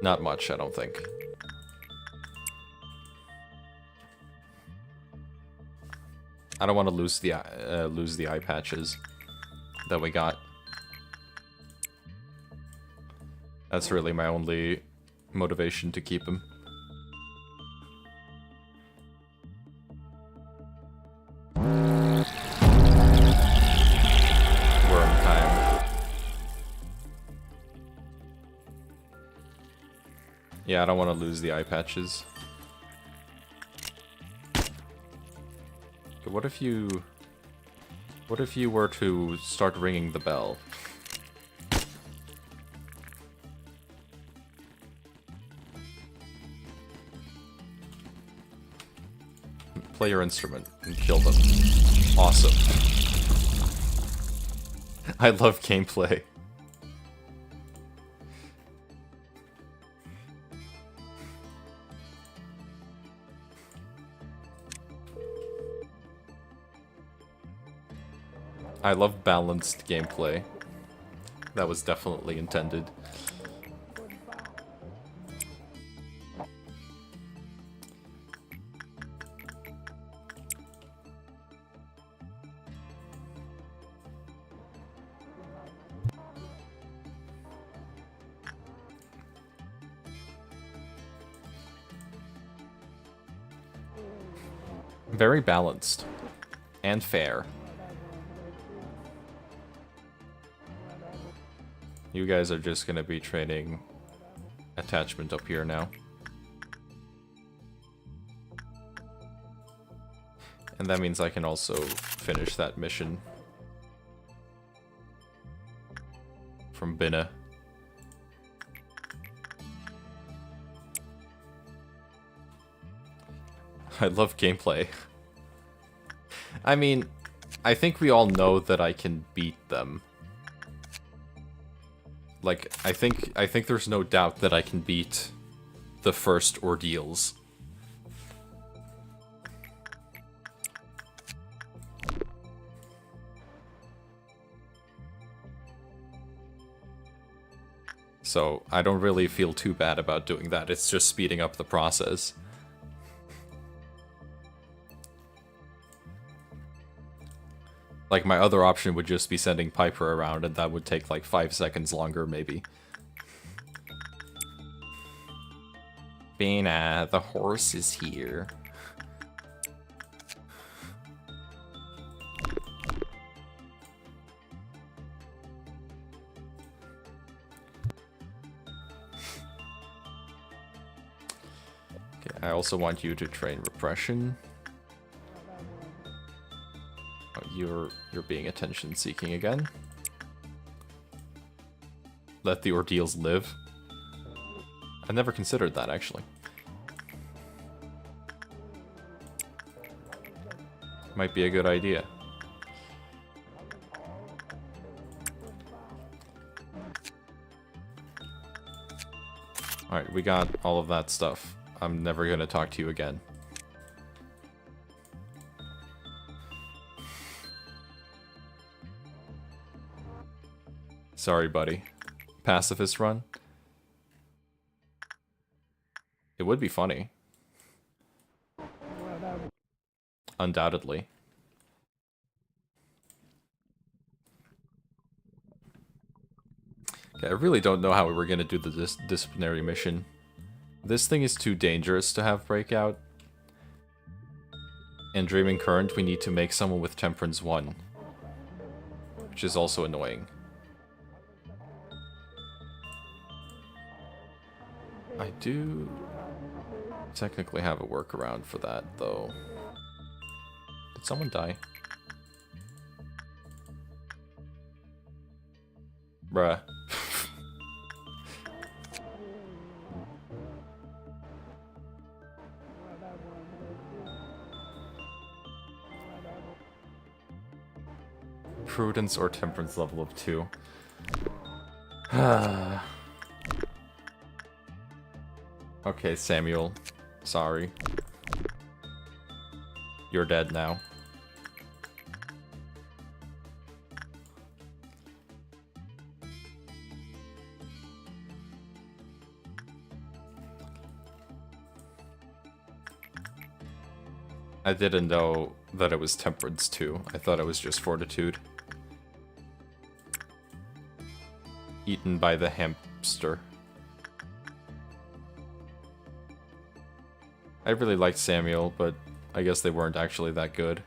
Not much, I don't think. I don't want to lose the eye patches that we got. That's really my only motivation to keep him. Worm time. Yeah, I don't want to lose the eye patches. What if you were to start ringing the bell? Play your instrument and kill them. Awesome. I love gameplay. I love balanced gameplay. That was definitely intended. Very balanced. And fair. You guys are just gonna be training attachment up here now. And that means I can also finish that mission from Binna. I love gameplay. I mean, I think we all know that I can beat them. Like, I think there's no doubt that I can beat the first ordeals. So, I don't really feel too bad about doing that. It's just speeding up the process. Like, my other option would just be sending Piper around, and that would take like 5 seconds longer, maybe. Bina, the horse is here. Okay, I also want you to train repression. You're being attention-seeking again. Let the ordeals live. I never considered that, actually. Might be a good idea. Alright, we got all of that stuff. I'm never gonna talk to you again. Sorry, buddy. Pacifist run? It would be funny. Undoubtedly. Okay, I really don't know how we were gonna do the disciplinary mission. This thing is too dangerous to have breakout. And Dreaming Current, we need to make someone with Temperance 1. Which is also annoying. I do technically have a workaround for that, though. Did someone die? Bruh. Prudence or Temperance level of 2. Okay, Samuel. Sorry. You're dead now. I didn't know that it was Temperance 2. I thought it was just Fortitude. Eaten by the hamster. I really liked Samuel, but I guess they weren't actually that good.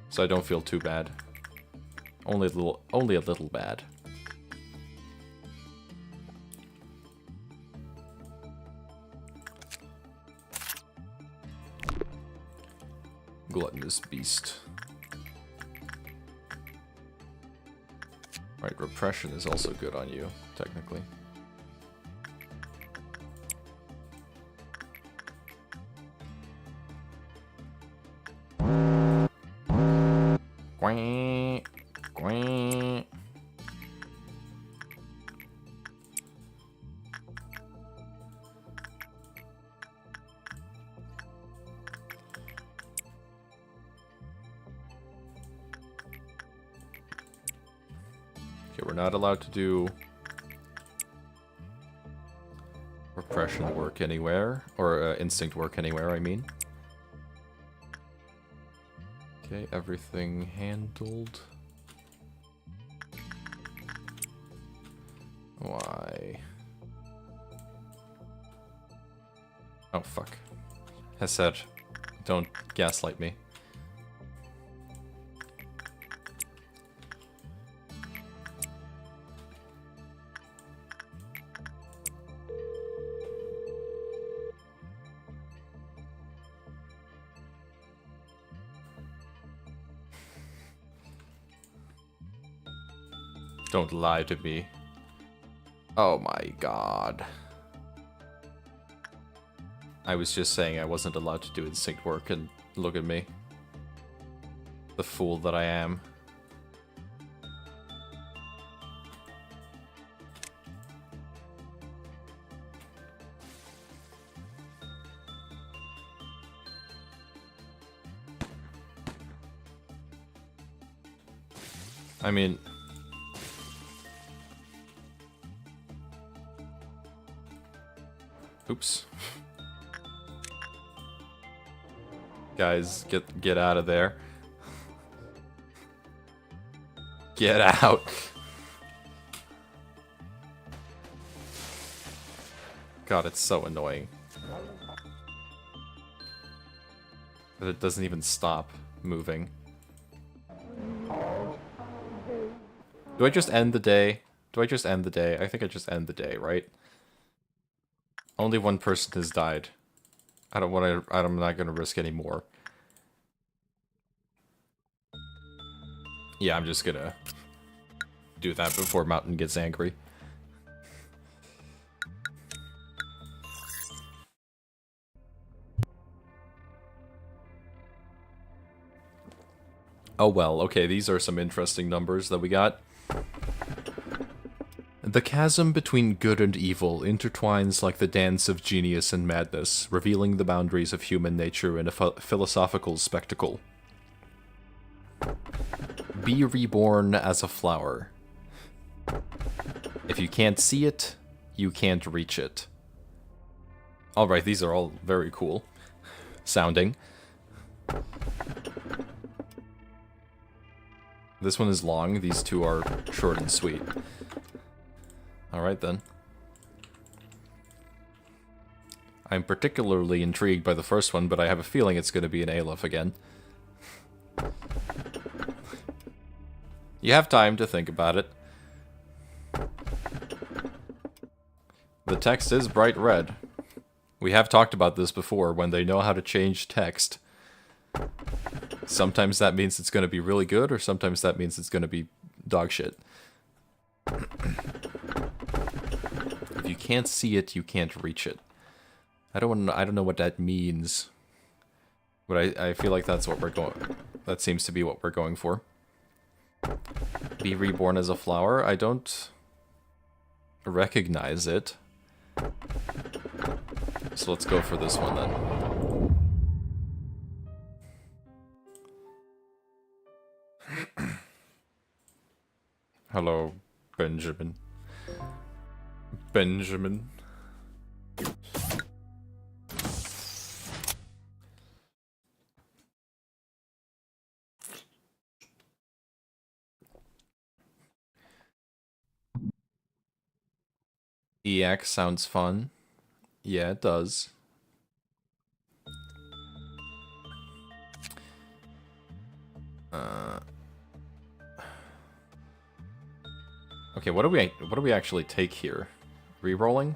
So I don't feel too bad. Only a little bad. Gluttonous beast. Right, repression is also good on you, technically. Quack, quack. Okay, we're not allowed to do repression work anywhere, or instinct work anywhere, I mean. Okay, everything handled. Why? Oh, fuck. Has said Don't gaslight me. Don't lie to me. Oh my god. I was just saying I wasn't allowed to do instinct work, and look at me. The fool that I am. I mean... Oops. Guys, get out of there. Get out. God, it's so annoying. That it doesn't even stop moving. Do I just end the day? Do I just end the day? I think I just end the day, right? Only one person has died. I'm not gonna risk any more. Yeah, I'm just gonna do that before Mountain gets angry. Oh well, okay, these are some interesting numbers that we got. The chasm between good and evil intertwines like the dance of genius and madness, revealing the boundaries of human nature in a philosophical spectacle. Be reborn as a flower. If you can't see it, you can't reach it. Alright, these are all very cool sounding. This one is long, these two are short and sweet. Alright then. I'm particularly intrigued by the first one, but I have a feeling it's going to be an Aleph again. You have time to think about it. The text is bright red. We have talked about this before, when they know how to change text. Sometimes that means it's going to be really good, or sometimes that means it's going to be dog shit. If you can't see it, you can't reach it. I don't know what that means. But I feel like that's what we're going... That seems to be what we're going for. Be reborn as a flower? I don't recognize it. So let's go for this one then. Hello, Benjamin. Benjamin. EX sounds fun. Yeah, it does. Okay, what do we actually take here? Rerolling?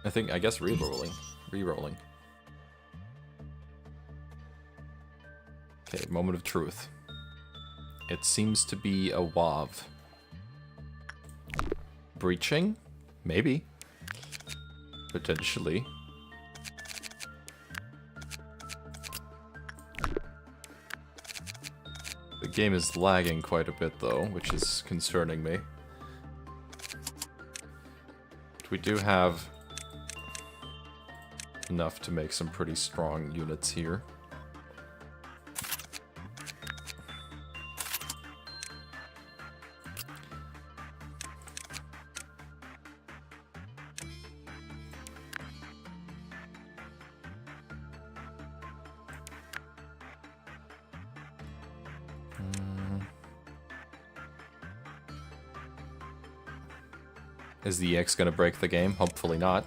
I guess rerolling. Rerolling. Okay, moment of truth. It seems to be a WAV. Breaching? Maybe. Potentially. The game is lagging quite a bit though, which is concerning me. But we do have enough to make some pretty strong units here. Is the EX gonna break the game? Hopefully not.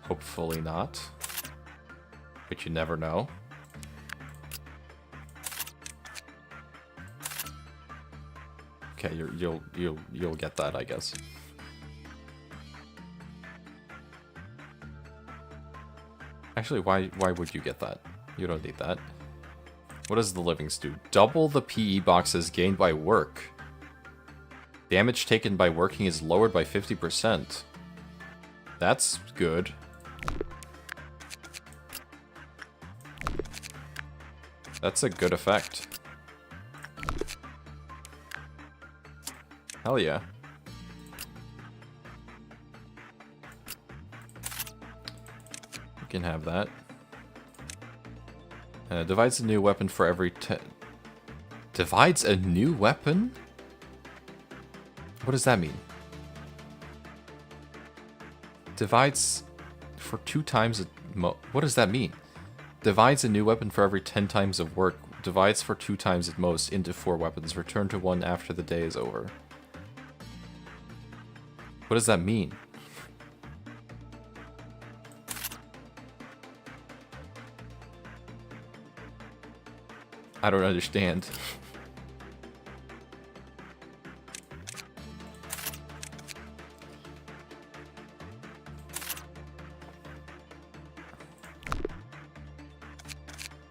Hopefully not. But you never know. Okay, you'll get that, I guess. Actually, why would you get that? You don't need that. What does the livings do? Double the PE boxes gained by work. Damage taken by working is lowered by 50%. That's good. That's a good effect. Hell yeah. You can have that. Divides a new weapon for every Divides a new weapon? What does that mean? Divides for 2 times what does that mean? Divides a new weapon for every 10 times of work. Divides for 2 times at most into 4 weapons. Return to 1 after the day is over. What does that mean? I don't understand.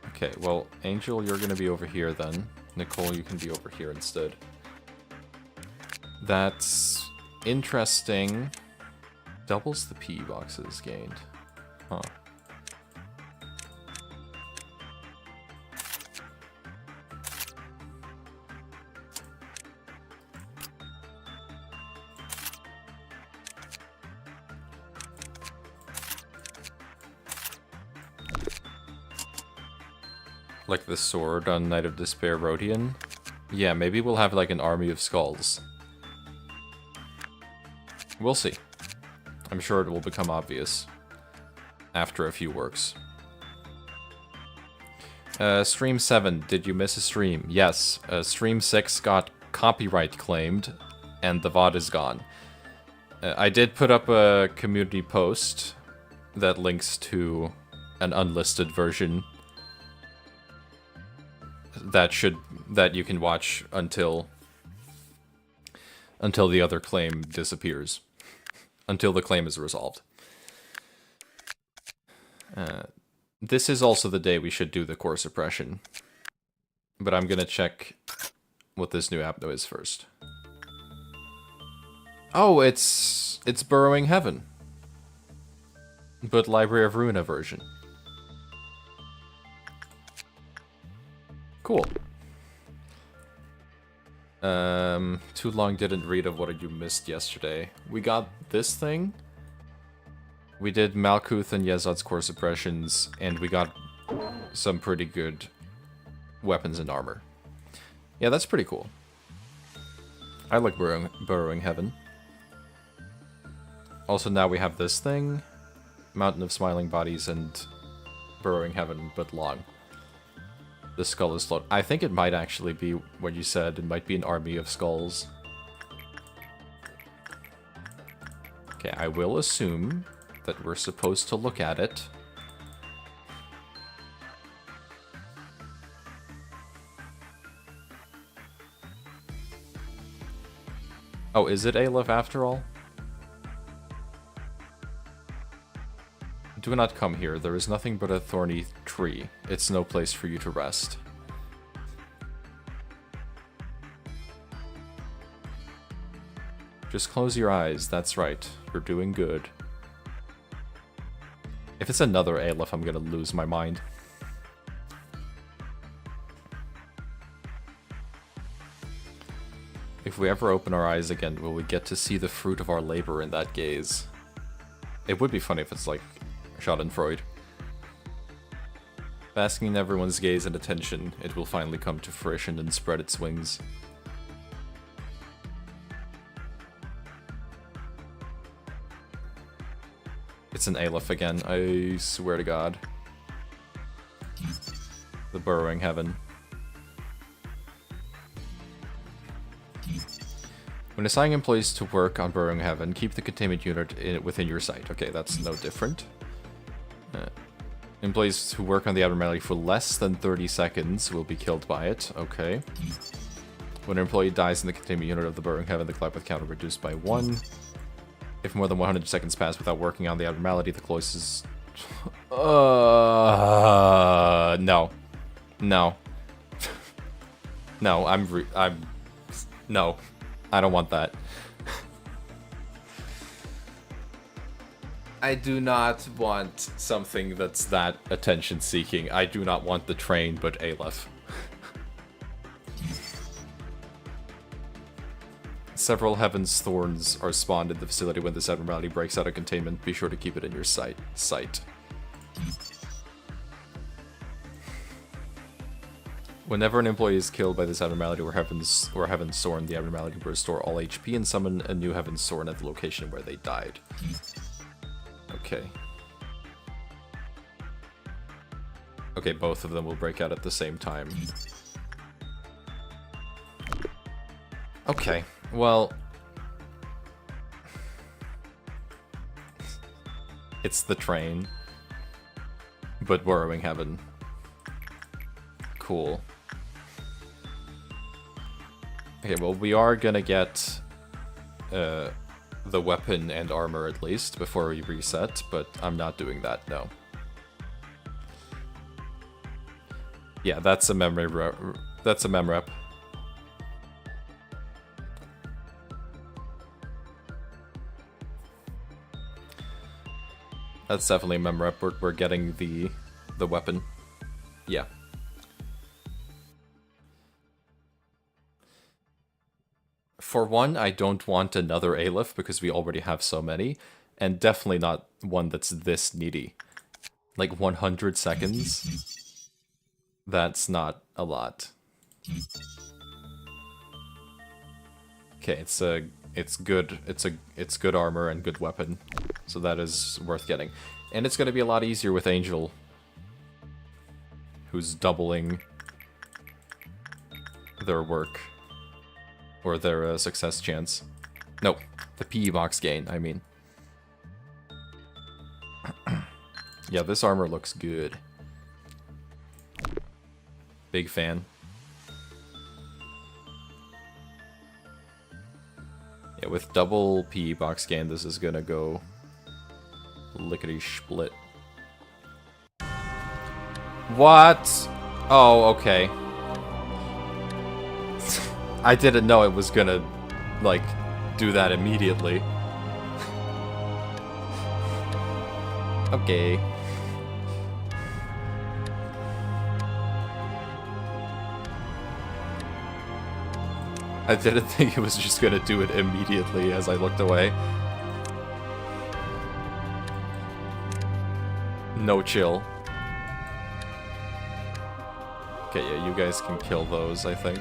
Okay, well, Angel, you're gonna be over here then. Nicole, you can be over here instead. That's interesting. Doubles the PE boxes gained. Huh. Like the sword on Knight of Despair Rodian? Yeah, maybe we'll have like an army of skulls. We'll see. I'm sure it will become obvious after a few works. Stream 7, did you miss a stream? Yes, stream 6 got copyright claimed, and the VOD is gone. I did put up a community post that links to an unlisted version that you can watch until the other claim disappears. Until the claim is resolved. This is also the day we should do the core suppression. But I'm gonna check what this new Abno is first. Oh, it's Burrowing Heaven. But Library of Ruina version. Cool. Too long didn't read of what you missed yesterday. We got this thing. We did Malkuth and Yezod's core suppressions, and we got some pretty good weapons and armor. Yeah, that's pretty cool. I like Burrowing Heaven. Also, now we have this thing. Mountain of Smiling Bodies and Burrowing Heaven, but long. The skull is floating. I think it might actually be what you said. It might be an army of skulls. Okay, I will assume that we're supposed to look at it. Oh, is it Aleph after all? Do not come here. There is nothing but a thorny tree. It's no place for you to rest. Just close your eyes. That's right. You're doing good. If it's another Aleph, I'm gonna lose my mind. If we ever open our eyes again, will we get to see the fruit of our labor in that gaze? It would be funny if it's like Schadenfreude. Basking in everyone's gaze and attention, it will finally come to fruition and spread its wings. It's an Aleph again, I swear to God. The Burrowing Heaven. When assigning employees to work on Burrowing Heaven, keep the containment unit within your sight. Okay, that's no different. Employees who work on the Abnormality for less than 30 seconds will be killed by it. Okay. When an employee dies in the containment unit of the Burrowing Heaven, the collapse count reduced by 1. If more than 100 seconds pass without working on the Abnormality, the closest... no. No. No, no. I don't want that. I do not want something that's that attention-seeking. I do not want the train, but Aleph. Several Heaven's Thorns are spawned in the facility when this abnormality breaks out of containment. Be sure to keep it in your sight. Whenever an employee is killed by this abnormality or Heaven's Thorn, the abnormality will restore all HP and summon a new Heaven's Thorn at the location where they died. Okay. Okay, both of them will break out at the same time. Okay, well... It's the train. But Burrowing Heaven. Cool. Okay, well, we are gonna get the weapon and armor at least before we reset, but I'm not doing that, no. Yeah, that's a memory that's a mem rep. That's definitely a mem rep. We're getting the weapon. Yeah. For one, I don't want another Aleph because we already have so many, and definitely not one that's this needy. Like 100 seconds? That's not a lot. Okay, it's good armor and good weapon, so that is worth getting. And it's going to be a lot easier with Angel, who's doubling their work. Or their success chance. No, the PE box gain, I mean. Yeah, this armor looks good. Big fan. Yeah, with double PE box gain, this is gonna go lickety-split. What? Oh, okay. I didn't know it was gonna, like, do that immediately. Okay. I didn't think it was just gonna do it immediately as I looked away. No chill. Okay, yeah, you guys can kill those, I think.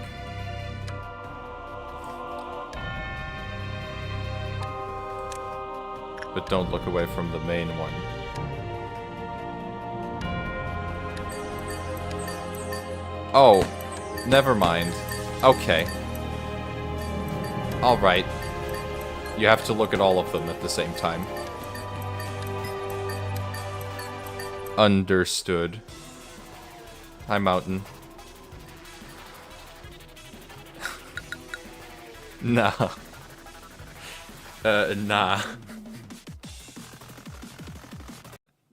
But don't look away from the main one. Oh, never mind. Okay. Alright. You have to look at all of them at the same time. Understood. Hi, Mountain. Nah. Nah.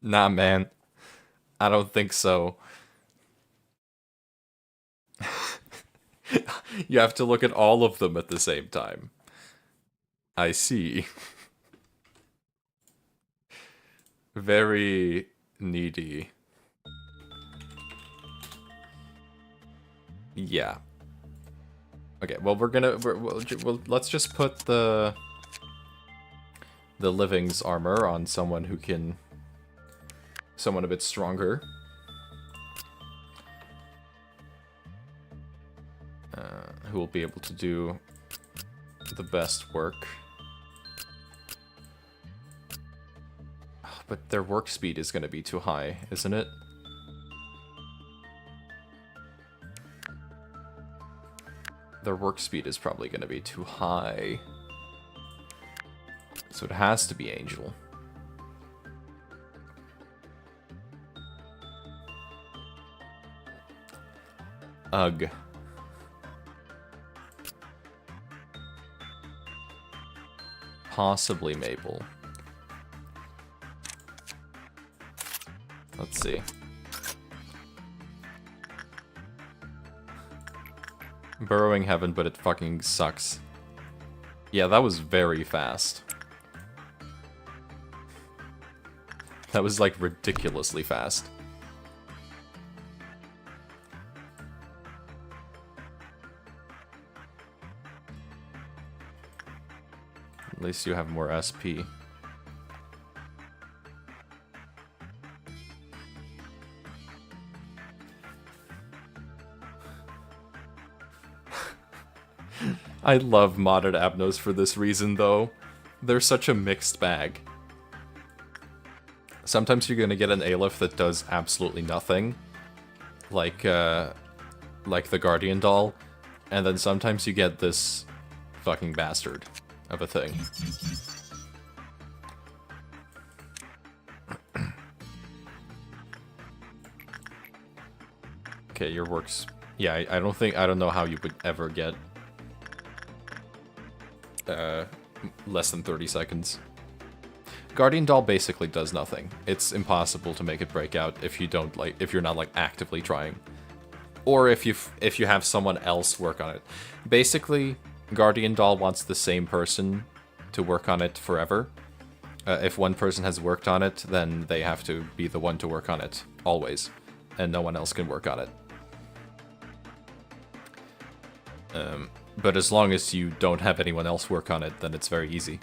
Nah, man. I don't think so. You have to look at all of them at the same time. I see. Very needy. Yeah. Okay, well, let's just put the Living's armor on someone who can... someone a bit stronger. Who will be able to do the best work. But their work speed is going to be too high, isn't it? Their work speed is probably going to be too high. So it has to be Angel. Ugh. Possibly Mabel. Let's see. Burrowing Heaven, but it fucking sucks. Yeah, that was very fast. That was, like, ridiculously fast. At least you have more SP. I love modded Abnos for this reason, though. They're such a mixed bag. Sometimes you're gonna get an Aleph that does absolutely nothing, like the Guardian doll, and then sometimes you get this fucking bastard of a thing. Okay, your work's... Yeah, I don't know how you would ever get less than 30 seconds. Guardian doll basically does nothing. It's impossible to make it break out if you don't if you're not like actively trying, or if you have someone else work on it. Basically, Guardian doll wants the same person to work on it forever. If one person has worked on it, then they have to be the one to work on it always, and no one else can work on it. But as long as you don't have anyone else work on it, then it's very easy.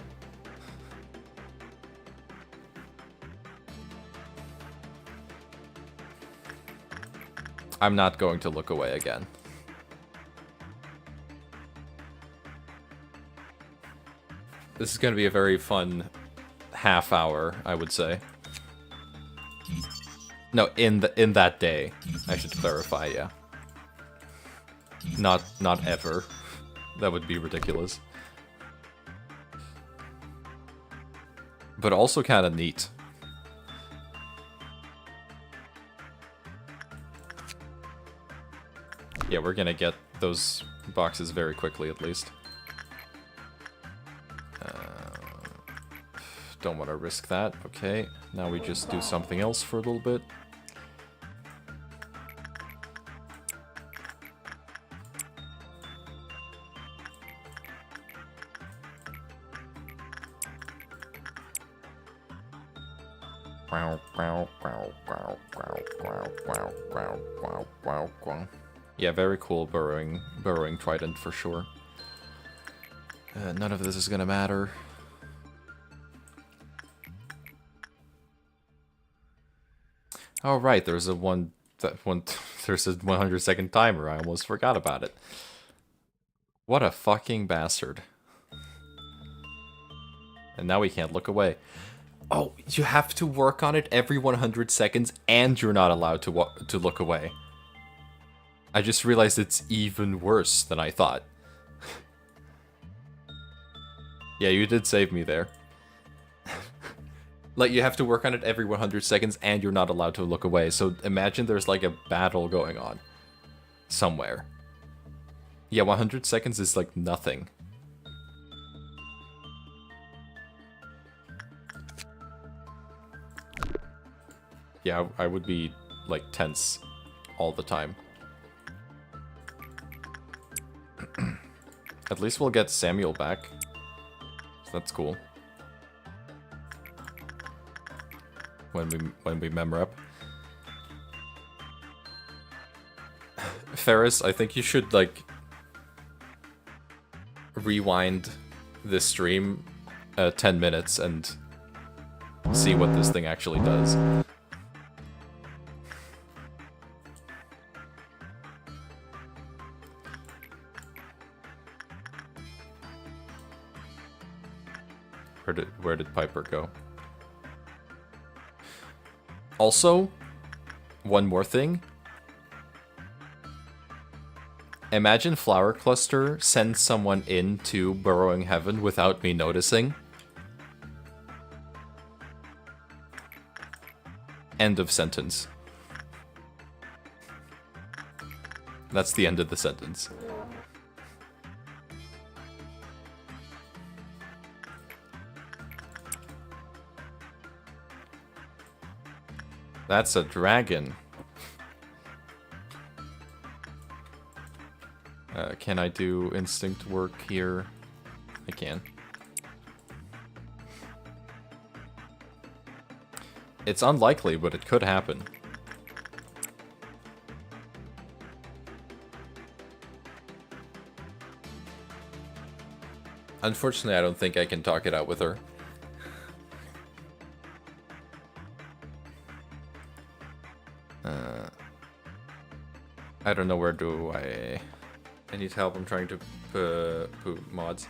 I'm not going to look away again. This is going to be a very fun half hour, I would say. No, in that day, I should clarify, yeah. Not ever. That would be ridiculous. But also kind of neat. Yeah, we're gonna get those boxes very quickly, at least. Don't want to risk that. Okay, now we just do something else for a little bit. Yeah, very cool burrowing trident for sure. None of this is gonna matter. Oh right, there's a 100-second timer. I almost forgot about it. What a fucking bastard. And now we can't look away. Oh, you have to work on it every 100 seconds, and you're not allowed to look away. I just realized it's even worse than I thought. Yeah, you did save me there. Like, you have to work on it every 100 seconds, and you're not allowed to look away. So imagine there's like a battle going on somewhere. Yeah, 100 seconds is like nothing. Yeah, I would be like tense all the time. At least we'll get Samuel back. So that's cool. When we mem rep. Ferris, I think you should like rewind this stream 10 minutes and see what this thing actually does. Where did Piper go? Also, one more thing. Imagine Flower Cluster sends someone into Burrowing Heaven without me noticing. End of sentence. That's the end of the sentence. That's a dragon. Can I do instinct work here? I can. It's unlikely, but it could happen. Unfortunately, I don't think I can talk it out with her. I don't know where do I need help. I'm trying to put mods.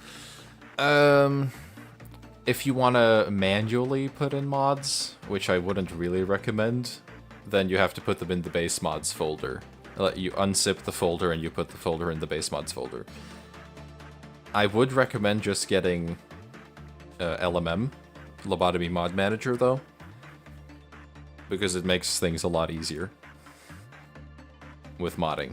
If you want to manually put in mods, which I wouldn't really recommend, then you have to put them in the base mods folder. You unzip the folder and you put the folder in the base mods folder. I would recommend just getting LMM, Lobotomy Mod Manager, though, because it makes things a lot easier with modding.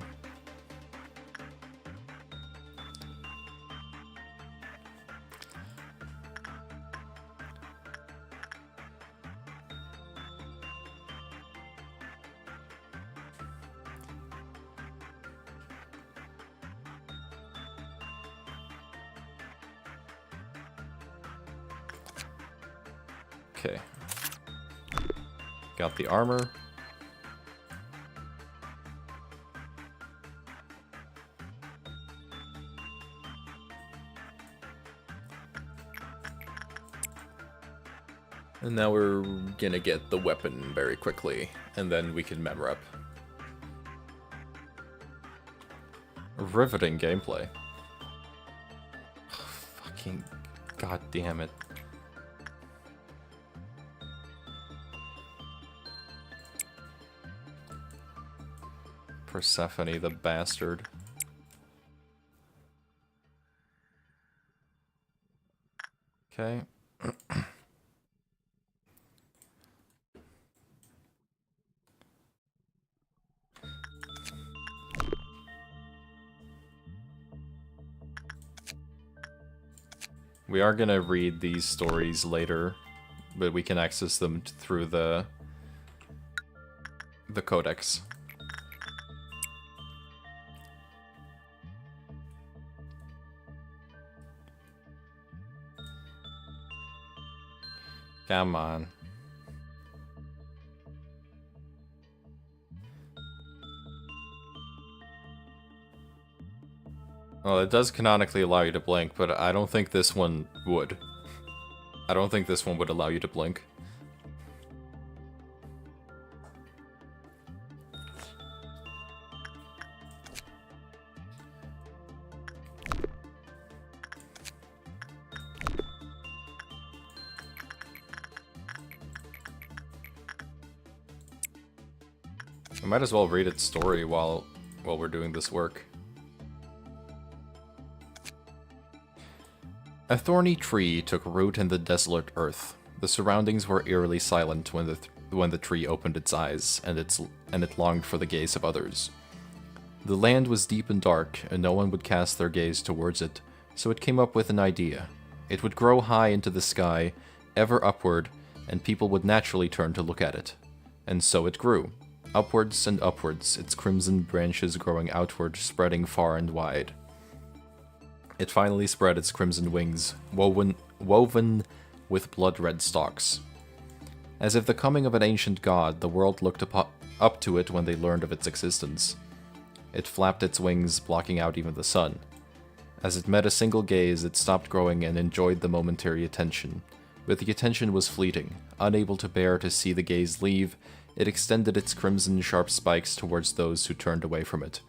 Okay. Got the armor. And now we're gonna get the weapon very quickly, and then we can mem rep. Riveting gameplay. Fucking god damn it. Persephone, the bastard. Okay. We are gonna read these stories later, but we can access them through the codex. Come on. Well, it does canonically allow you to blink, but I don't think this one would. I don't think this one would allow you to blink. I might as well read its story while we're doing this work. A thorny tree took root in the desolate earth. The surroundings were eerily silent when the tree opened its eyes, and it longed for the gaze of others. The land was deep and dark, and no one would cast their gaze towards it, so it came up with an idea. It would grow high into the sky, ever upward, and people would naturally turn to look at it. And so it grew. Upwards and upwards, its crimson branches growing outward, spreading far and wide. It finally spread its crimson wings, woven with blood-red stalks. As if the coming of an ancient god, the world looked up to it when they learned of its existence. It flapped its wings, blocking out even the sun. As it met a single gaze, it stopped growing and enjoyed the momentary attention. But the attention was fleeting. Unable to bear to see the gaze leave, it extended its crimson sharp spikes towards those who turned away from it.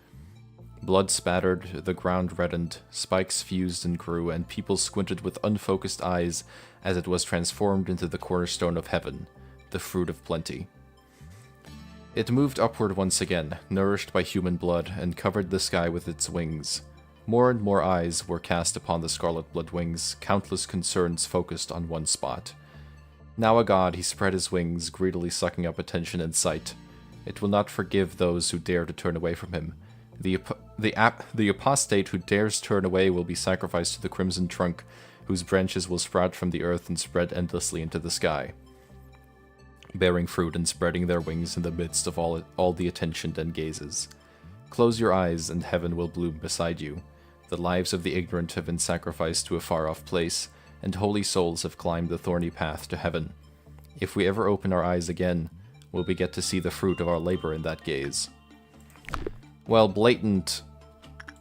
Blood spattered, the ground reddened, spikes fused and grew, and people squinted with unfocused eyes as it was transformed into the cornerstone of heaven, the fruit of plenty. It moved upward once again, nourished by human blood, and covered the sky with its wings. More and more eyes were cast upon the scarlet blood wings, countless concerns focused on one spot. Now a god, he spread his wings, greedily sucking up attention and sight. It will not forgive those who dare to turn away from him. The apostate who dares turn away will be sacrificed to the crimson trunk, whose branches will sprout from the earth and spread endlessly into the sky, bearing fruit and spreading their wings in the midst of all the attention and gazes. Close your eyes, and heaven will bloom beside you. The lives of the ignorant have been sacrificed to a far-off place, and holy souls have climbed the thorny path to heaven. If we ever open our eyes again, will we get to see the fruit of our labor in that gaze? Well, blatant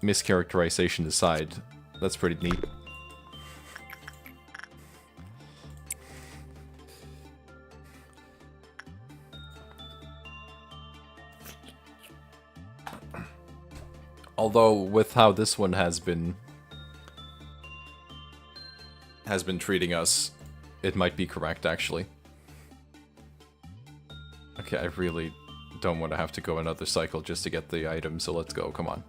mischaracterization aside, that's pretty neat. Although, with how this one has been treating us, it might be correct, actually. Okay, I really don't want to have to go another cycle just to get the item, so let's go, come on.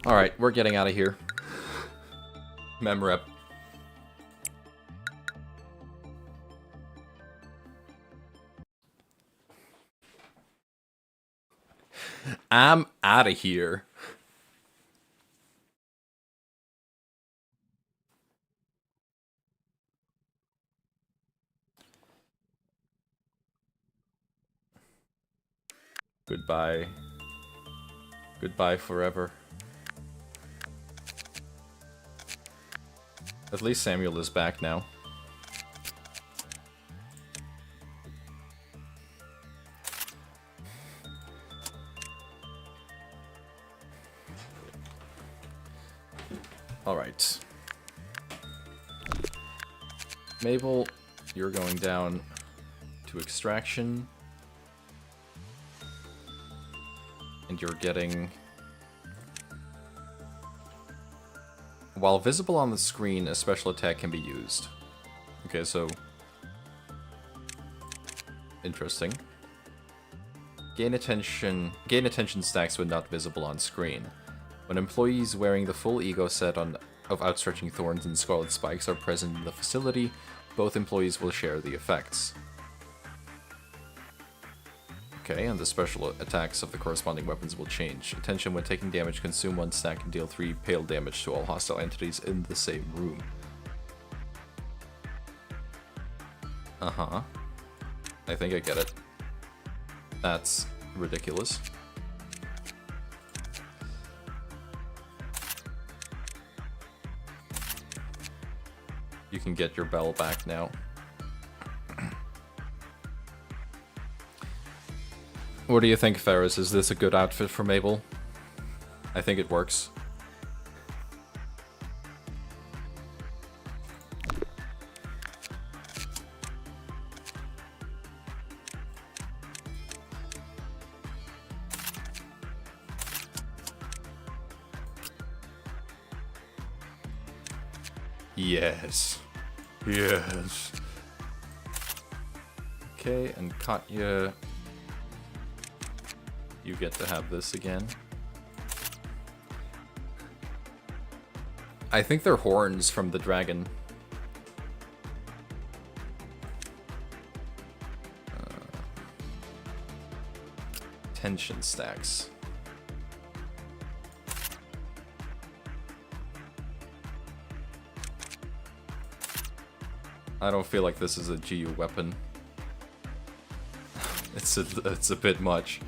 Alright, we're getting out of here. Memrep. I'm out of here. Goodbye. Goodbye forever. At least Samuel is back now. Alright. Mabel, you're going down to extraction. And you're getting... While visible on the screen, a special attack can be used. Okay, so... Interesting. Gain attention stacks when not visible on screen. When employees wearing the full ego set of Outstretching Thorns and Scarlet Spikes are present in the facility, both employees will share the effects. Okay, and the special attacks of the corresponding weapons will change. Attention, when taking damage, consume 1 stack and deal 3 pale damage to all hostile entities in the same room. Uh-huh. I think I get it. That's ridiculous. You can get your bell back now. What do you think, Ferris? Is this a good outfit for Mabel? I think it works. Yes. Yes. Okay, and Katya, you get to have this again. I think they're horns from the dragon. Tension stacks. I don't feel like this is a GU weapon. It's a bit much.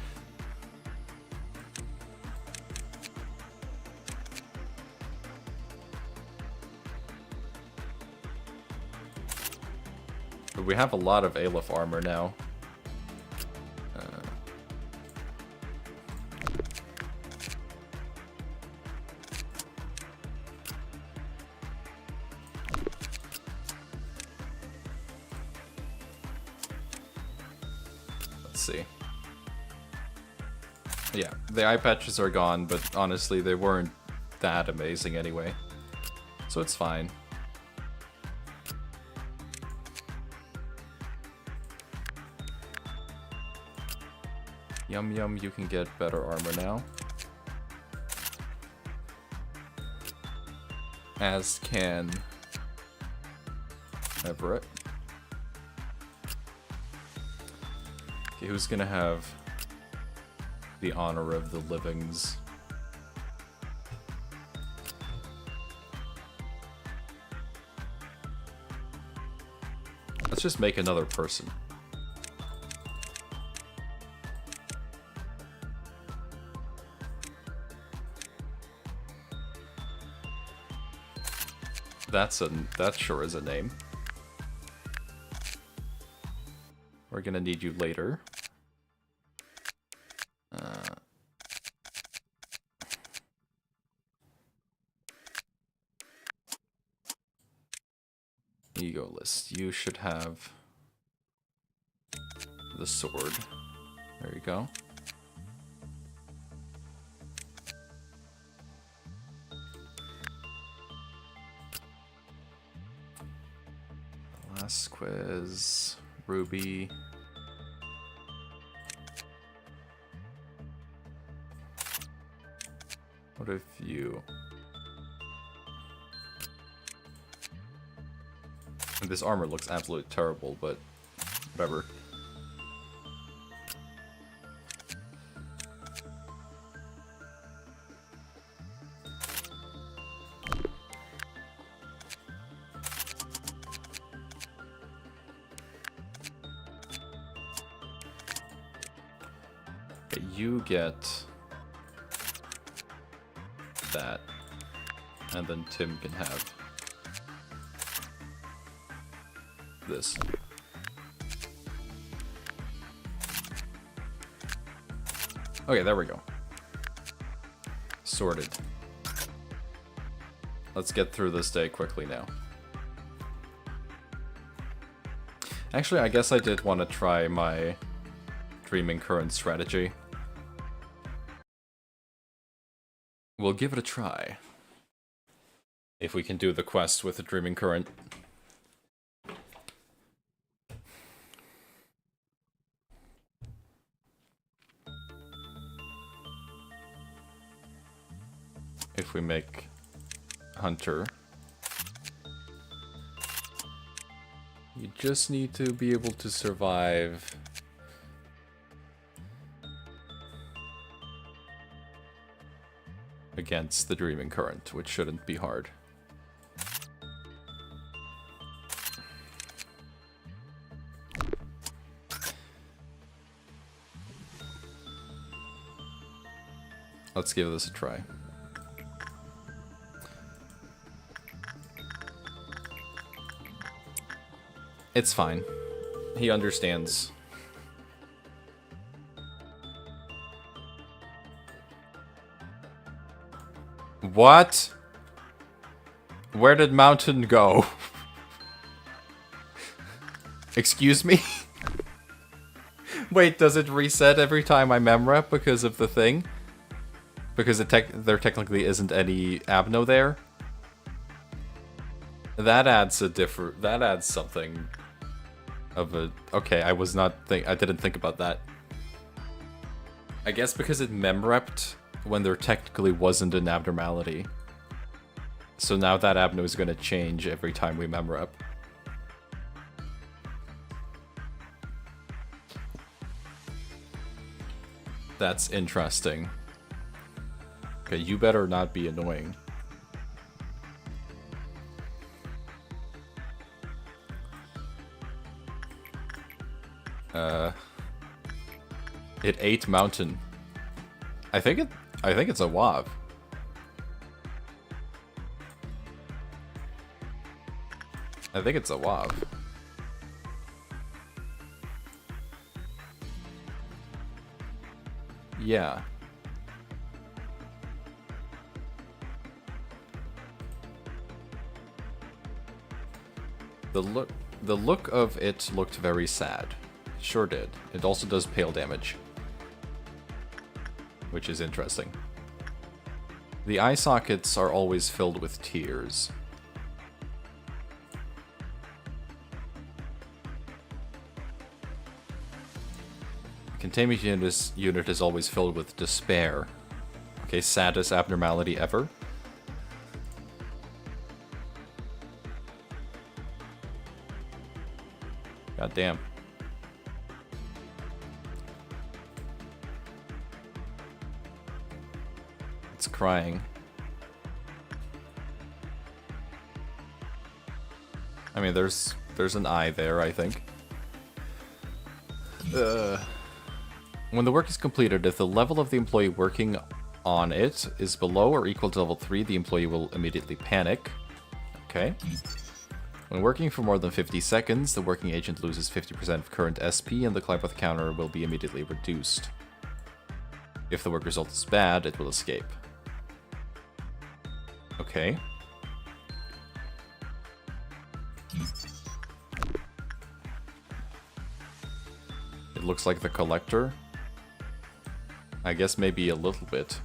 But we have a lot of Aleph armor now. See. Yeah, the eye patches are gone, but honestly, they weren't that amazing anyway. So it's fine. Yum yum, you can get better armor now. As can Everett. Okay, who's gonna have the honor of the livings? Let's just make another person. That sure is a name. We're gonna need you later. Ego list. You should have the sword. There you go. Last quiz. Ruby. What if you... This armor looks absolutely terrible, but whatever. Okay, you get that, and then Tim can have this. Okay, there we go. Sorted. Let's get through this day quickly now. Actually, I guess I did want to try my Dreaming Current strategy. We'll give it a try. If we can do the quest with the Dreaming Current. If we make Hunter, you just need to be able to survive against the Dreaming Current, which shouldn't be hard. Let's give this a try. It's fine. He understands. What? Where did Mountain go? Excuse me? Wait, does it reset every time I memrep because of the thing? Because there technically isn't any Abno there? That adds something of a... Okay, I didn't think about that. I guess because it memrepped when there technically wasn't an abnormality. So now that Abno is going to change every time we memrep. That's interesting. Okay, you better not be annoying. It ate Mountain. I think it's a WAV. I think it's a WAV. Yeah. The look of it looked very sad. It sure did. It also does pale damage, which is interesting. The eye sockets are always filled with tears. The containment unit is always filled with despair. Okay, saddest abnormality ever. God damn. It's crying. I mean, there's an eye there, I think. When the work is completed, if the level of the employee working on it is below or equal to level 3, the employee will immediately panic. Okay. When working for more than 50 seconds, the working agent loses 50% of current SP and the climb-path counter will be immediately reduced. If the work result is bad, it will escape. Okay. It looks like the collector. I guess maybe a little bit.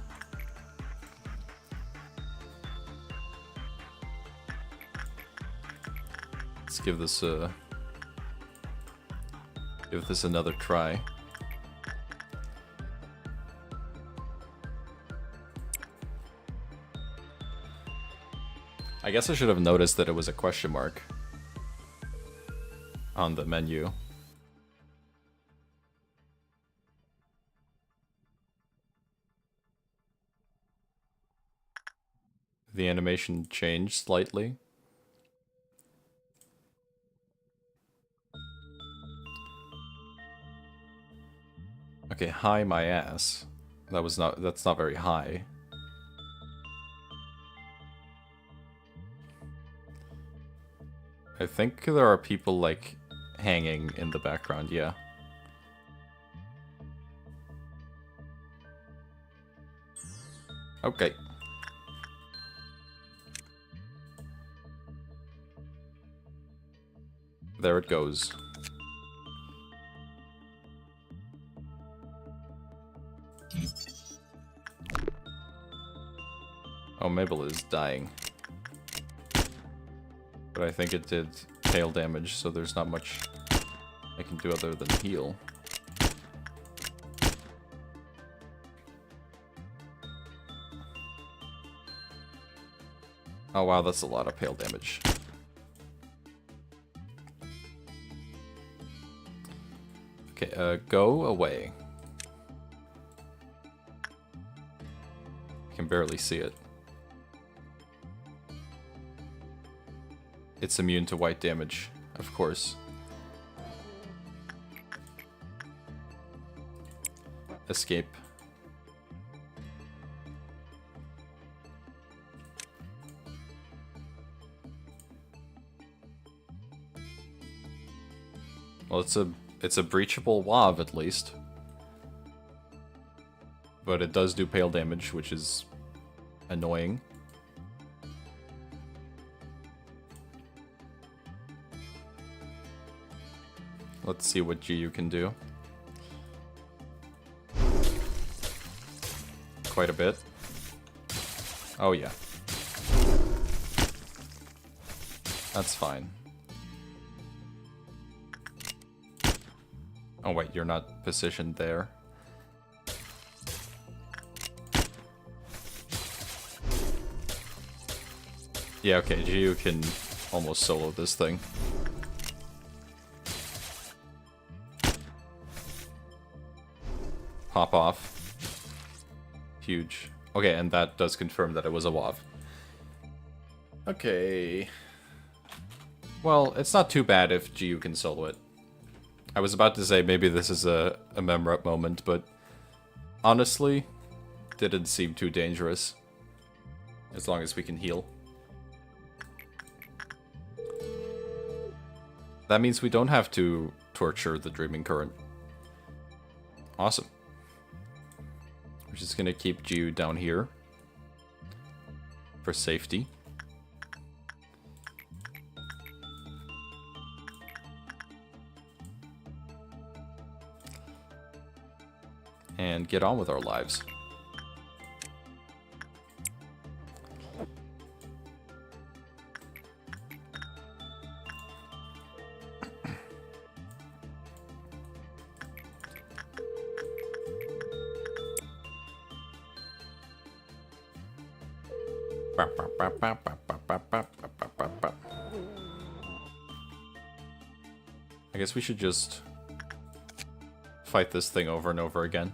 Let's give this another try. I guess I should have noticed that it was a question mark on the menu. The animation changed slightly. Okay, high my ass. That's not very high. I think there are people like hanging in the background, yeah. Okay. There it goes. Oh, Mabel is dying. But I think it did tail damage, so there's not much I can do other than heal. Oh wow, that's a lot of tail damage. Okay, go away. I can barely see it. It's immune to white damage, of course. Escape. Well, it's a breachable WAV at least. But it does do pale damage, which is annoying. Let's see what GU can do. Quite a bit. Oh yeah. That's fine. Oh wait, you're not positioned there. Yeah, okay, GU can almost solo this thing. Pop off. Huge. Okay, and that does confirm that it was a WAV. Okay. Well, it's not too bad if GU can solo it. I was about to say maybe this is a mem-rep moment, but honestly, didn't seem too dangerous. As long as we can heal. That means we don't have to torture the Dreaming Current. Awesome. We're just gonna keep GU down here for safety. And get on with our lives. I guess we should just fight this thing over and over again.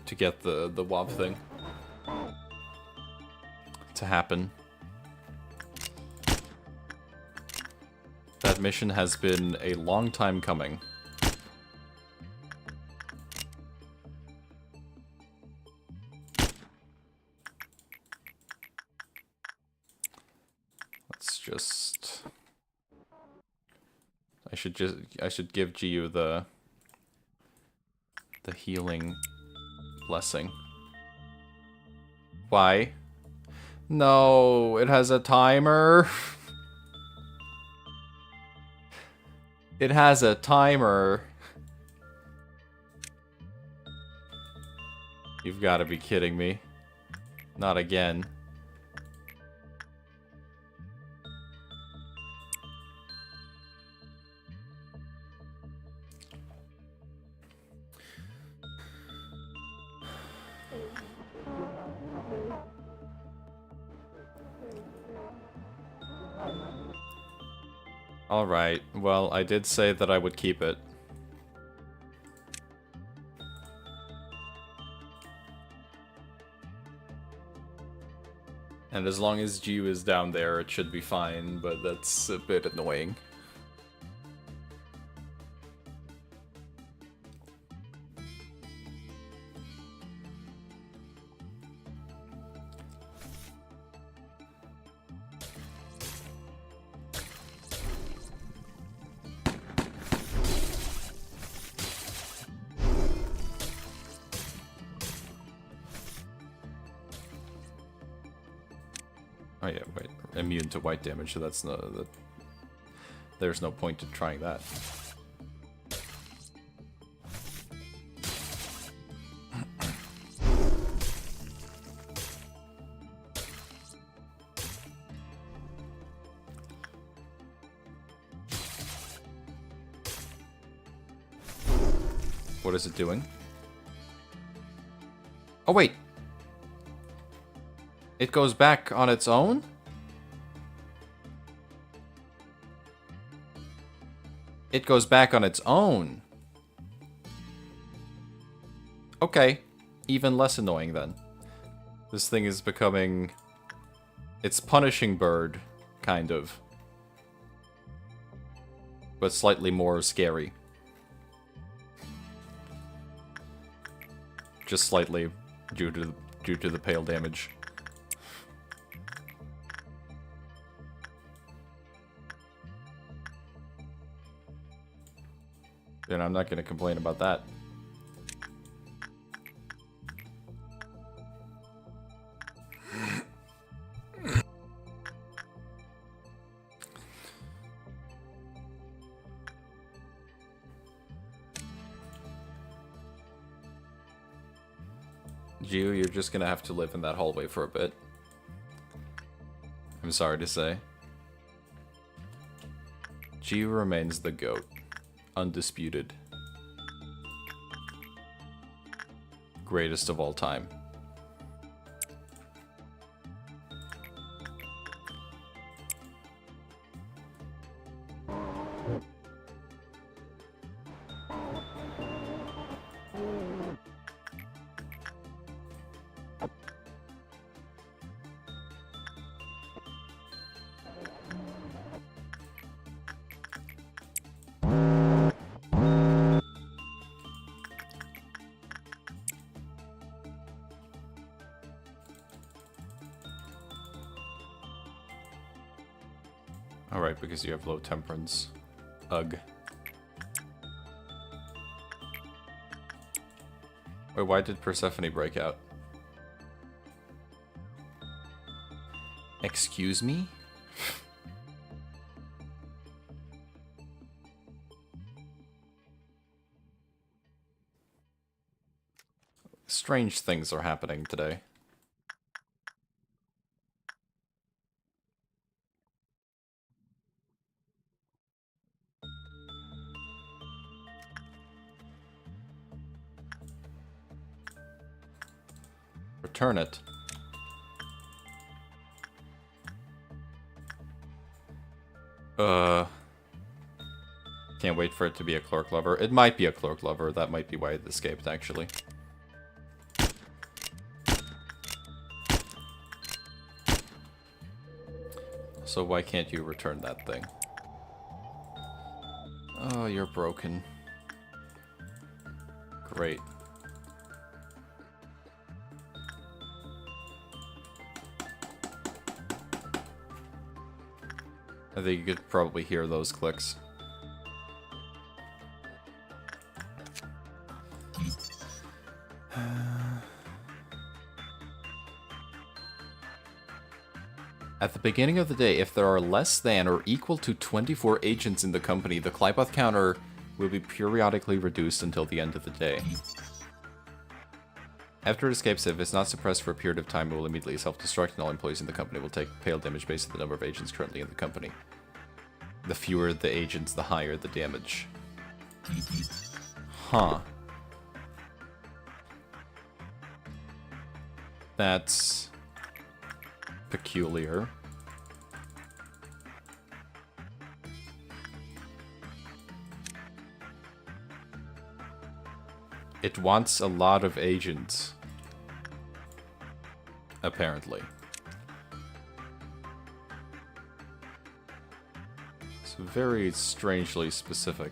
To get the wob thing to happen. That mission has been a long time coming. Let's just... I should give Jiu the healing blessing. Why? No, it has a timer. It has a timer. You've got to be kidding me. Not again. Alright, well, I did say that I would keep it. And as long as Jiu is down there, it should be fine, but that's a bit annoying. Oh yeah, wait. Immune to white damage, so that's no... there's no point to trying that. What is it doing? Oh wait! It goes back on its own? It goes back on its own. Okay. Even less annoying then. This thing is becoming... It's punishing bird, kind of. But slightly more scary. Just slightly, due to the pale damage. And I'm not going to complain about that. Jiu, you're just going to have to live in that hallway for a bit. I'm sorry to say. Jiu remains the GOAT. Undisputed. Greatest of all time. Alright, because you have low temperance. Ugh. Wait, why did Persephone break out? Excuse me? Strange things are happening today. Return it. Can't wait for it to be a clerk lover. It might be a clerk lover. That might be why it escaped, actually. So why can't you return that thing? Oh, you're broken. Great. I think you could probably hear those clicks. At the beginning of the day, if there are less than or equal to 24 agents in the company, the Clyboth counter will be periodically reduced until the end of the day. After it escapes, if it's not suppressed for a period of time, it will immediately self-destruct, and all employees in the company will take pale damage based on the number of agents currently in the company. The fewer the agents, the higher the damage. Huh. That's peculiar. It wants a lot of agents. Apparently. It's very strangely specific.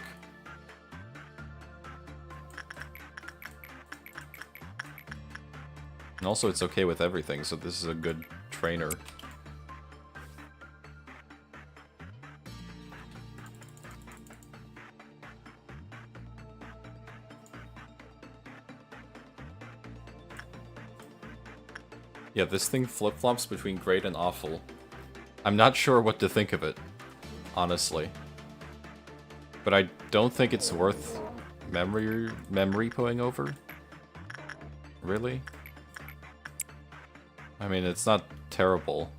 And also it's okay with everything, so this is a good trainer. Yeah, this thing flip-flops between great and awful. I'm not sure what to think of it, honestly. But I don't think it's worth memory pulling over. Really? I mean, it's not terrible.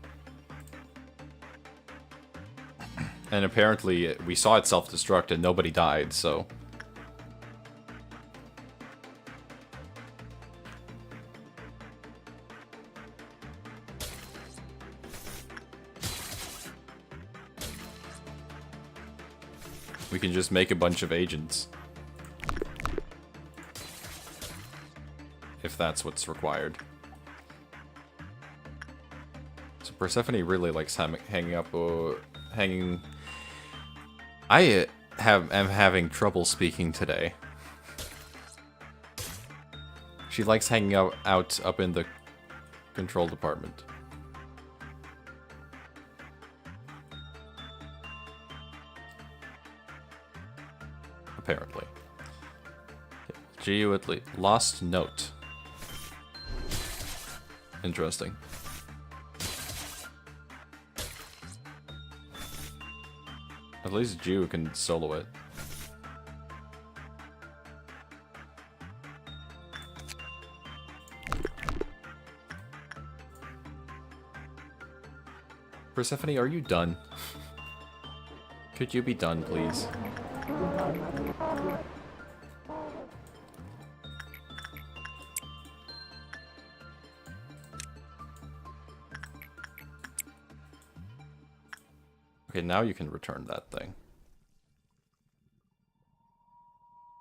And apparently, we saw it self-destruct and nobody died, so... we can just make a bunch of agents. If that's what's required. So Persephone really likes hanging up... hanging... I am having trouble speaking today. She likes hanging out up in the control department. Apparently. Geo at least. Lost note. Interesting. At least Jew can solo it. Persephone, are you done? Could you be done, please? Okay, now you can return that thing.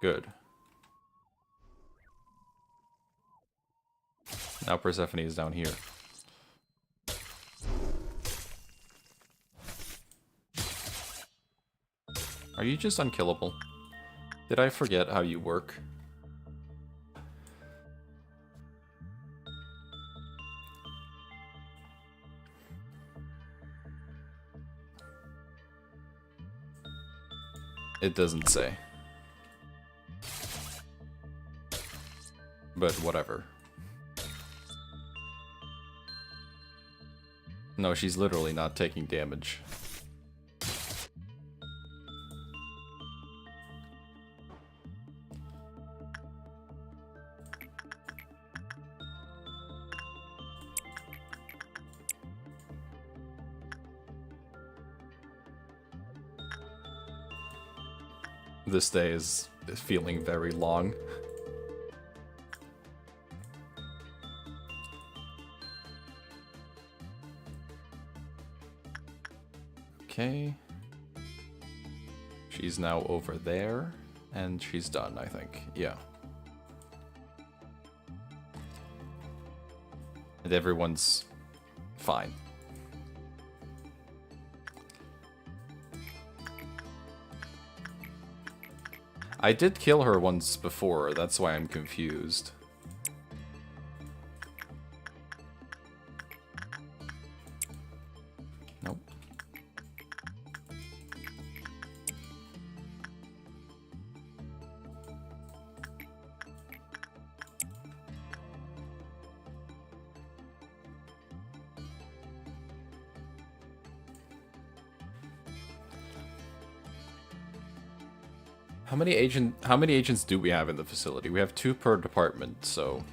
Good. Now Persephone is down here. Are you just unkillable? Did I forget how you work? It doesn't say. But whatever. No, she's literally not taking damage. This day is feeling very long. Okay. She's now over there, and she's done, I think. Yeah. And everyone's fine. I did kill her once before, that's why I'm confused. Nope. How many agents do we have in the facility? We have 2 per department, so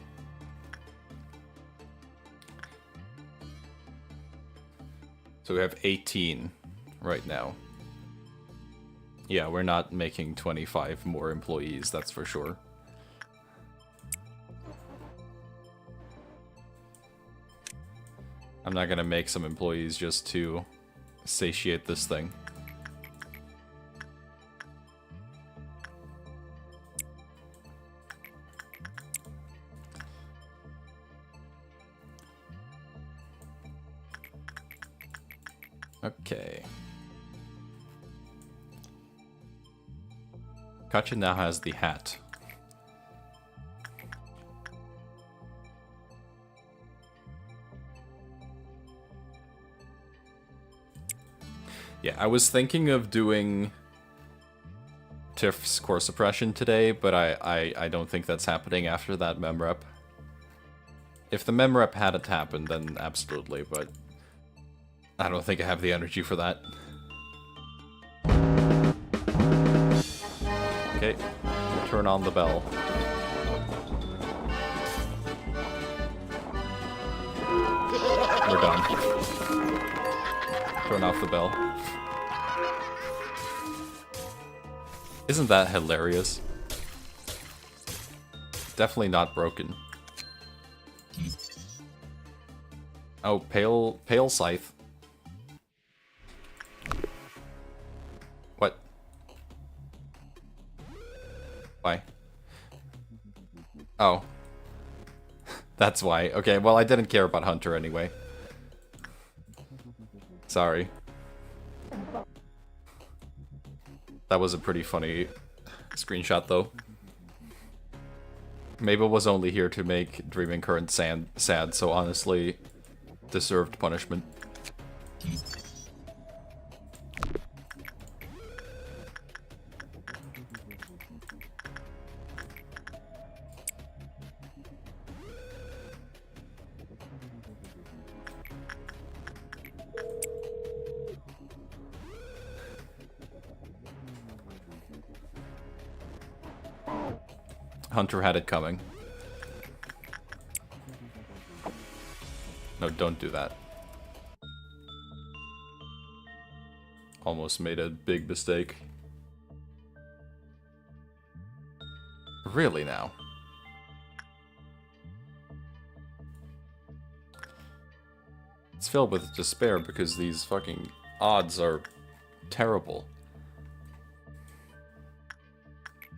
we have 18 right now. Yeah, we're not making 25 more employees, that's for sure. I'm not gonna make some employees just to satiate this thing. Okay. Katja now has the hat. Yeah, I was thinking of doing Tiff's core suppression today, but I don't think that's happening after that memrep. If the memrep hadn't happened, then absolutely, but I don't think I have the energy for that. Okay, turn on the bell. We're done. Turn off the bell. Isn't that hilarious? Definitely not broken. Oh, pale scythe. What? Why? Oh. That's why. Okay, well, I didn't care about Hunter anyway. Sorry. That was a pretty funny screenshot, though. Mabel was only here to make Dreaming Current sad, so honestly, deserved punishment. Hunter had it coming. No, don't do that. Almost made a big mistake. Really now? It's filled with despair because these fucking odds are terrible.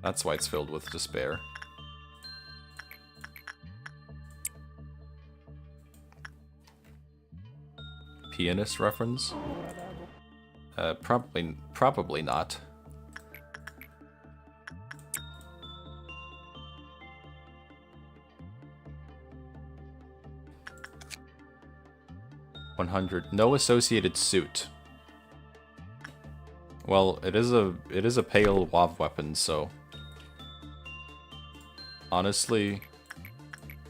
That's why it's filled with despair. Pianist reference? Probably not. $100. No associated suit. Well, it is a pale WAV weapon, so honestly,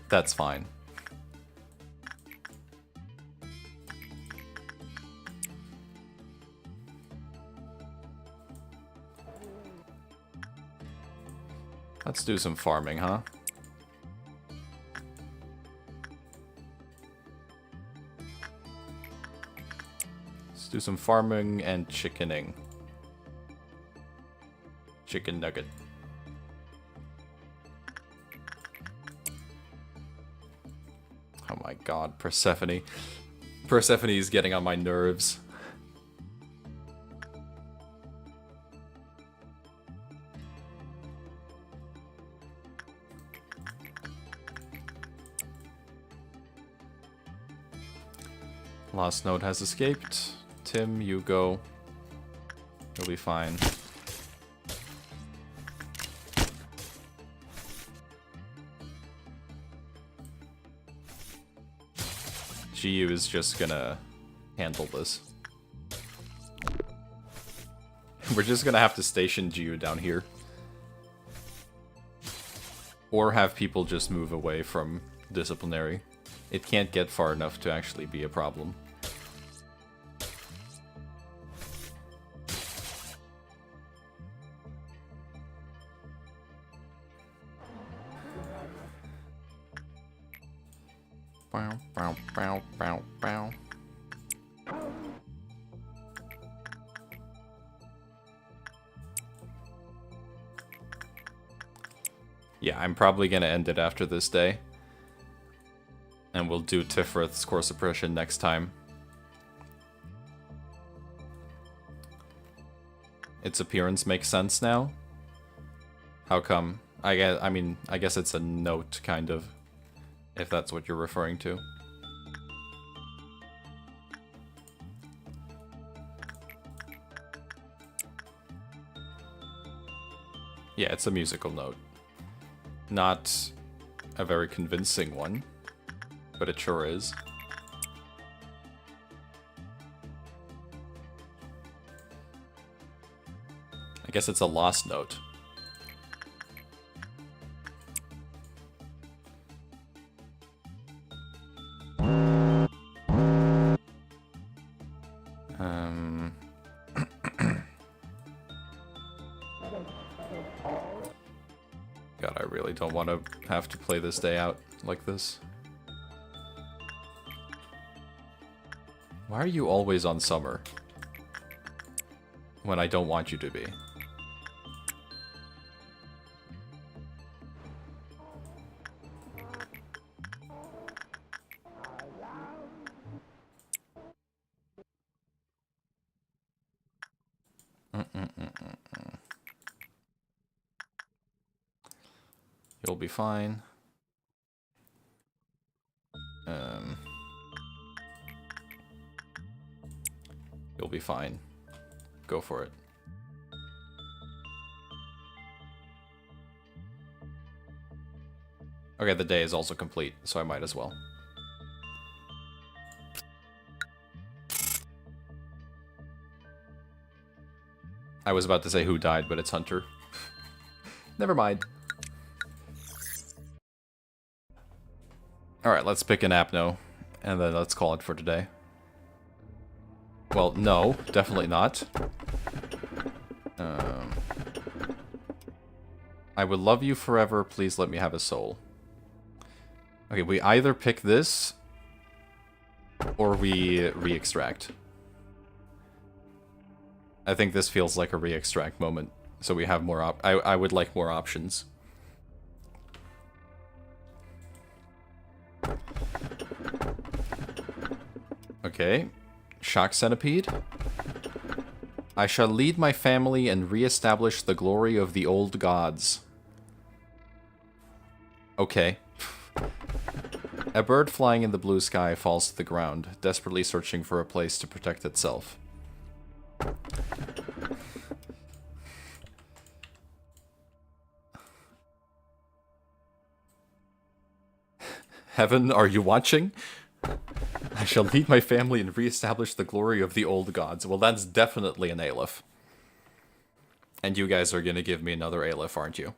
that's fine. Let's do some farming, huh? Let's do some farming and chickening. Chicken nugget. Oh my god, Persephone. Persephone is getting on my nerves. Last node has escaped. Tim, you go. You'll be fine. GU is just gonna handle this. We're just gonna have to station GU down here. Or have people just move away from disciplinary. It can't get far enough to actually be a problem. Bow, bow, bow, bow, bow. Yeah, I'm probably gonna end it after this day. And we'll do Tifrith's core suppression next time. Its appearance makes sense now? How come? I guess it's a note, kind of. If that's what you're referring to. Yeah, it's a musical note. Not a very convincing one, but it sure is. I guess it's a lost note. God, I really don't want to have to play this day out like this. Why are you always on summer? When I don't want you to be. You'll be fine. You'll be fine. Go for it. Okay, the day is also complete, so I might as well. I was about to say who died, but it's Hunter. Never mind. Alright, let's pick an Apno, and then let's call it for today. Well, no, definitely not. I would love you forever, please let me have a soul. Okay, we either pick this, or we re-extract. I think this feels like a re-extract moment, so we have more I would like more options. Okay, Shock Centipede. I shall lead my family and re-establish the glory of the old gods. Okay. A bird flying in the blue sky falls to the ground, desperately searching for a place to protect itself. Heaven, are you watching? I shall lead my family and re-establish the glory of the old gods. Well, that's definitely an Aleph. And you guys are gonna give me another Aleph, aren't you?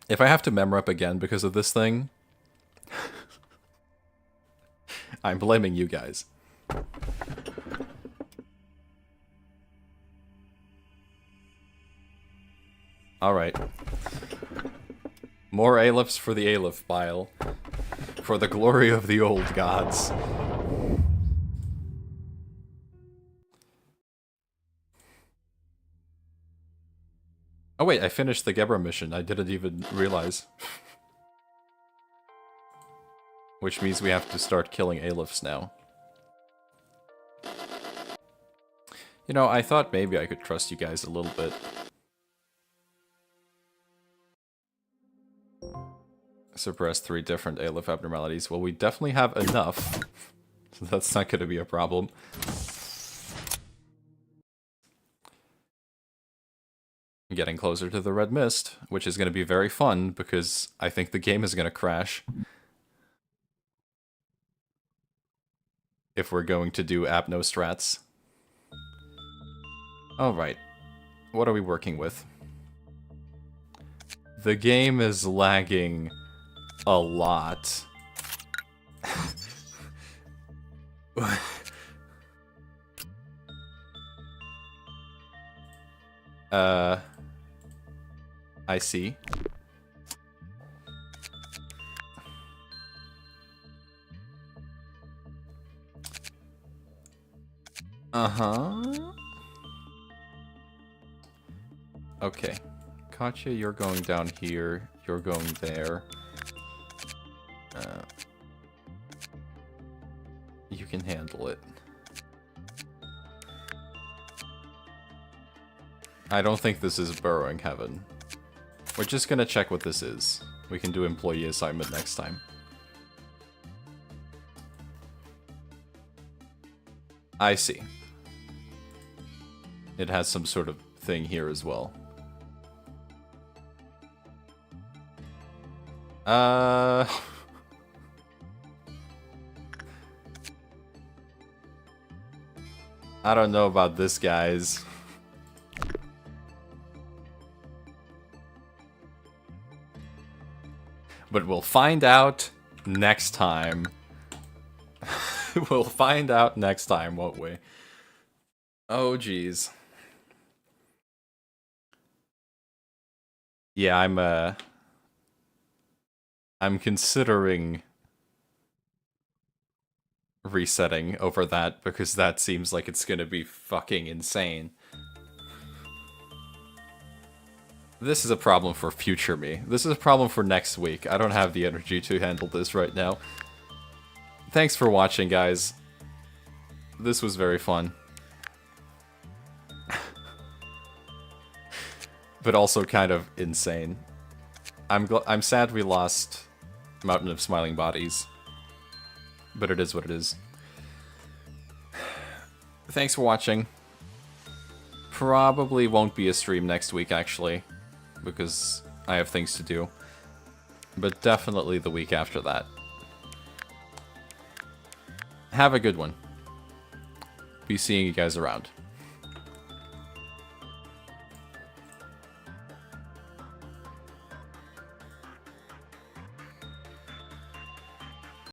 If I have to member up again because of this thing, I'm blaming you guys. Alright. More Alephs for the Aleph pile. For the glory of the old gods. Oh wait, I finished the Gebra mission. I didn't even realize. Which means we have to start killing Alephs now. You know, I thought maybe I could trust you guys a little bit. Suppress 3 different ALIF abnormalities. Well, we definitely have enough. So that's not going to be a problem. Getting closer to the red mist, which is going to be very fun because I think the game is going to crash. If we're going to do Abno strats. Alright. What are we working with? The game is lagging a lot. I see. Uh-huh. Okay. Katya, you're going down here. You're going there. You can handle it. I don't think this is burrowing heaven. We're just gonna check what this is. We can do employee assignment next time. I see. It has some sort of thing here as well. I don't know about this, guys. But we'll find out next time. We'll find out next time, won't we? Oh, geez. Yeah, I'm considering resetting over that because that seems like it's gonna be fucking insane. This is a problem for future me. This is a problem for next week. I don't have the energy to handle this right now. Thanks for watching, guys. This was very fun. But also kind of insane. I'm sad we lost Mountain of Smiling Bodies. But it is what it is. Thanks for watching. Probably won't be a stream next week, actually, because I have things to do. But definitely the week after that. Have a good one. Be seeing you guys around.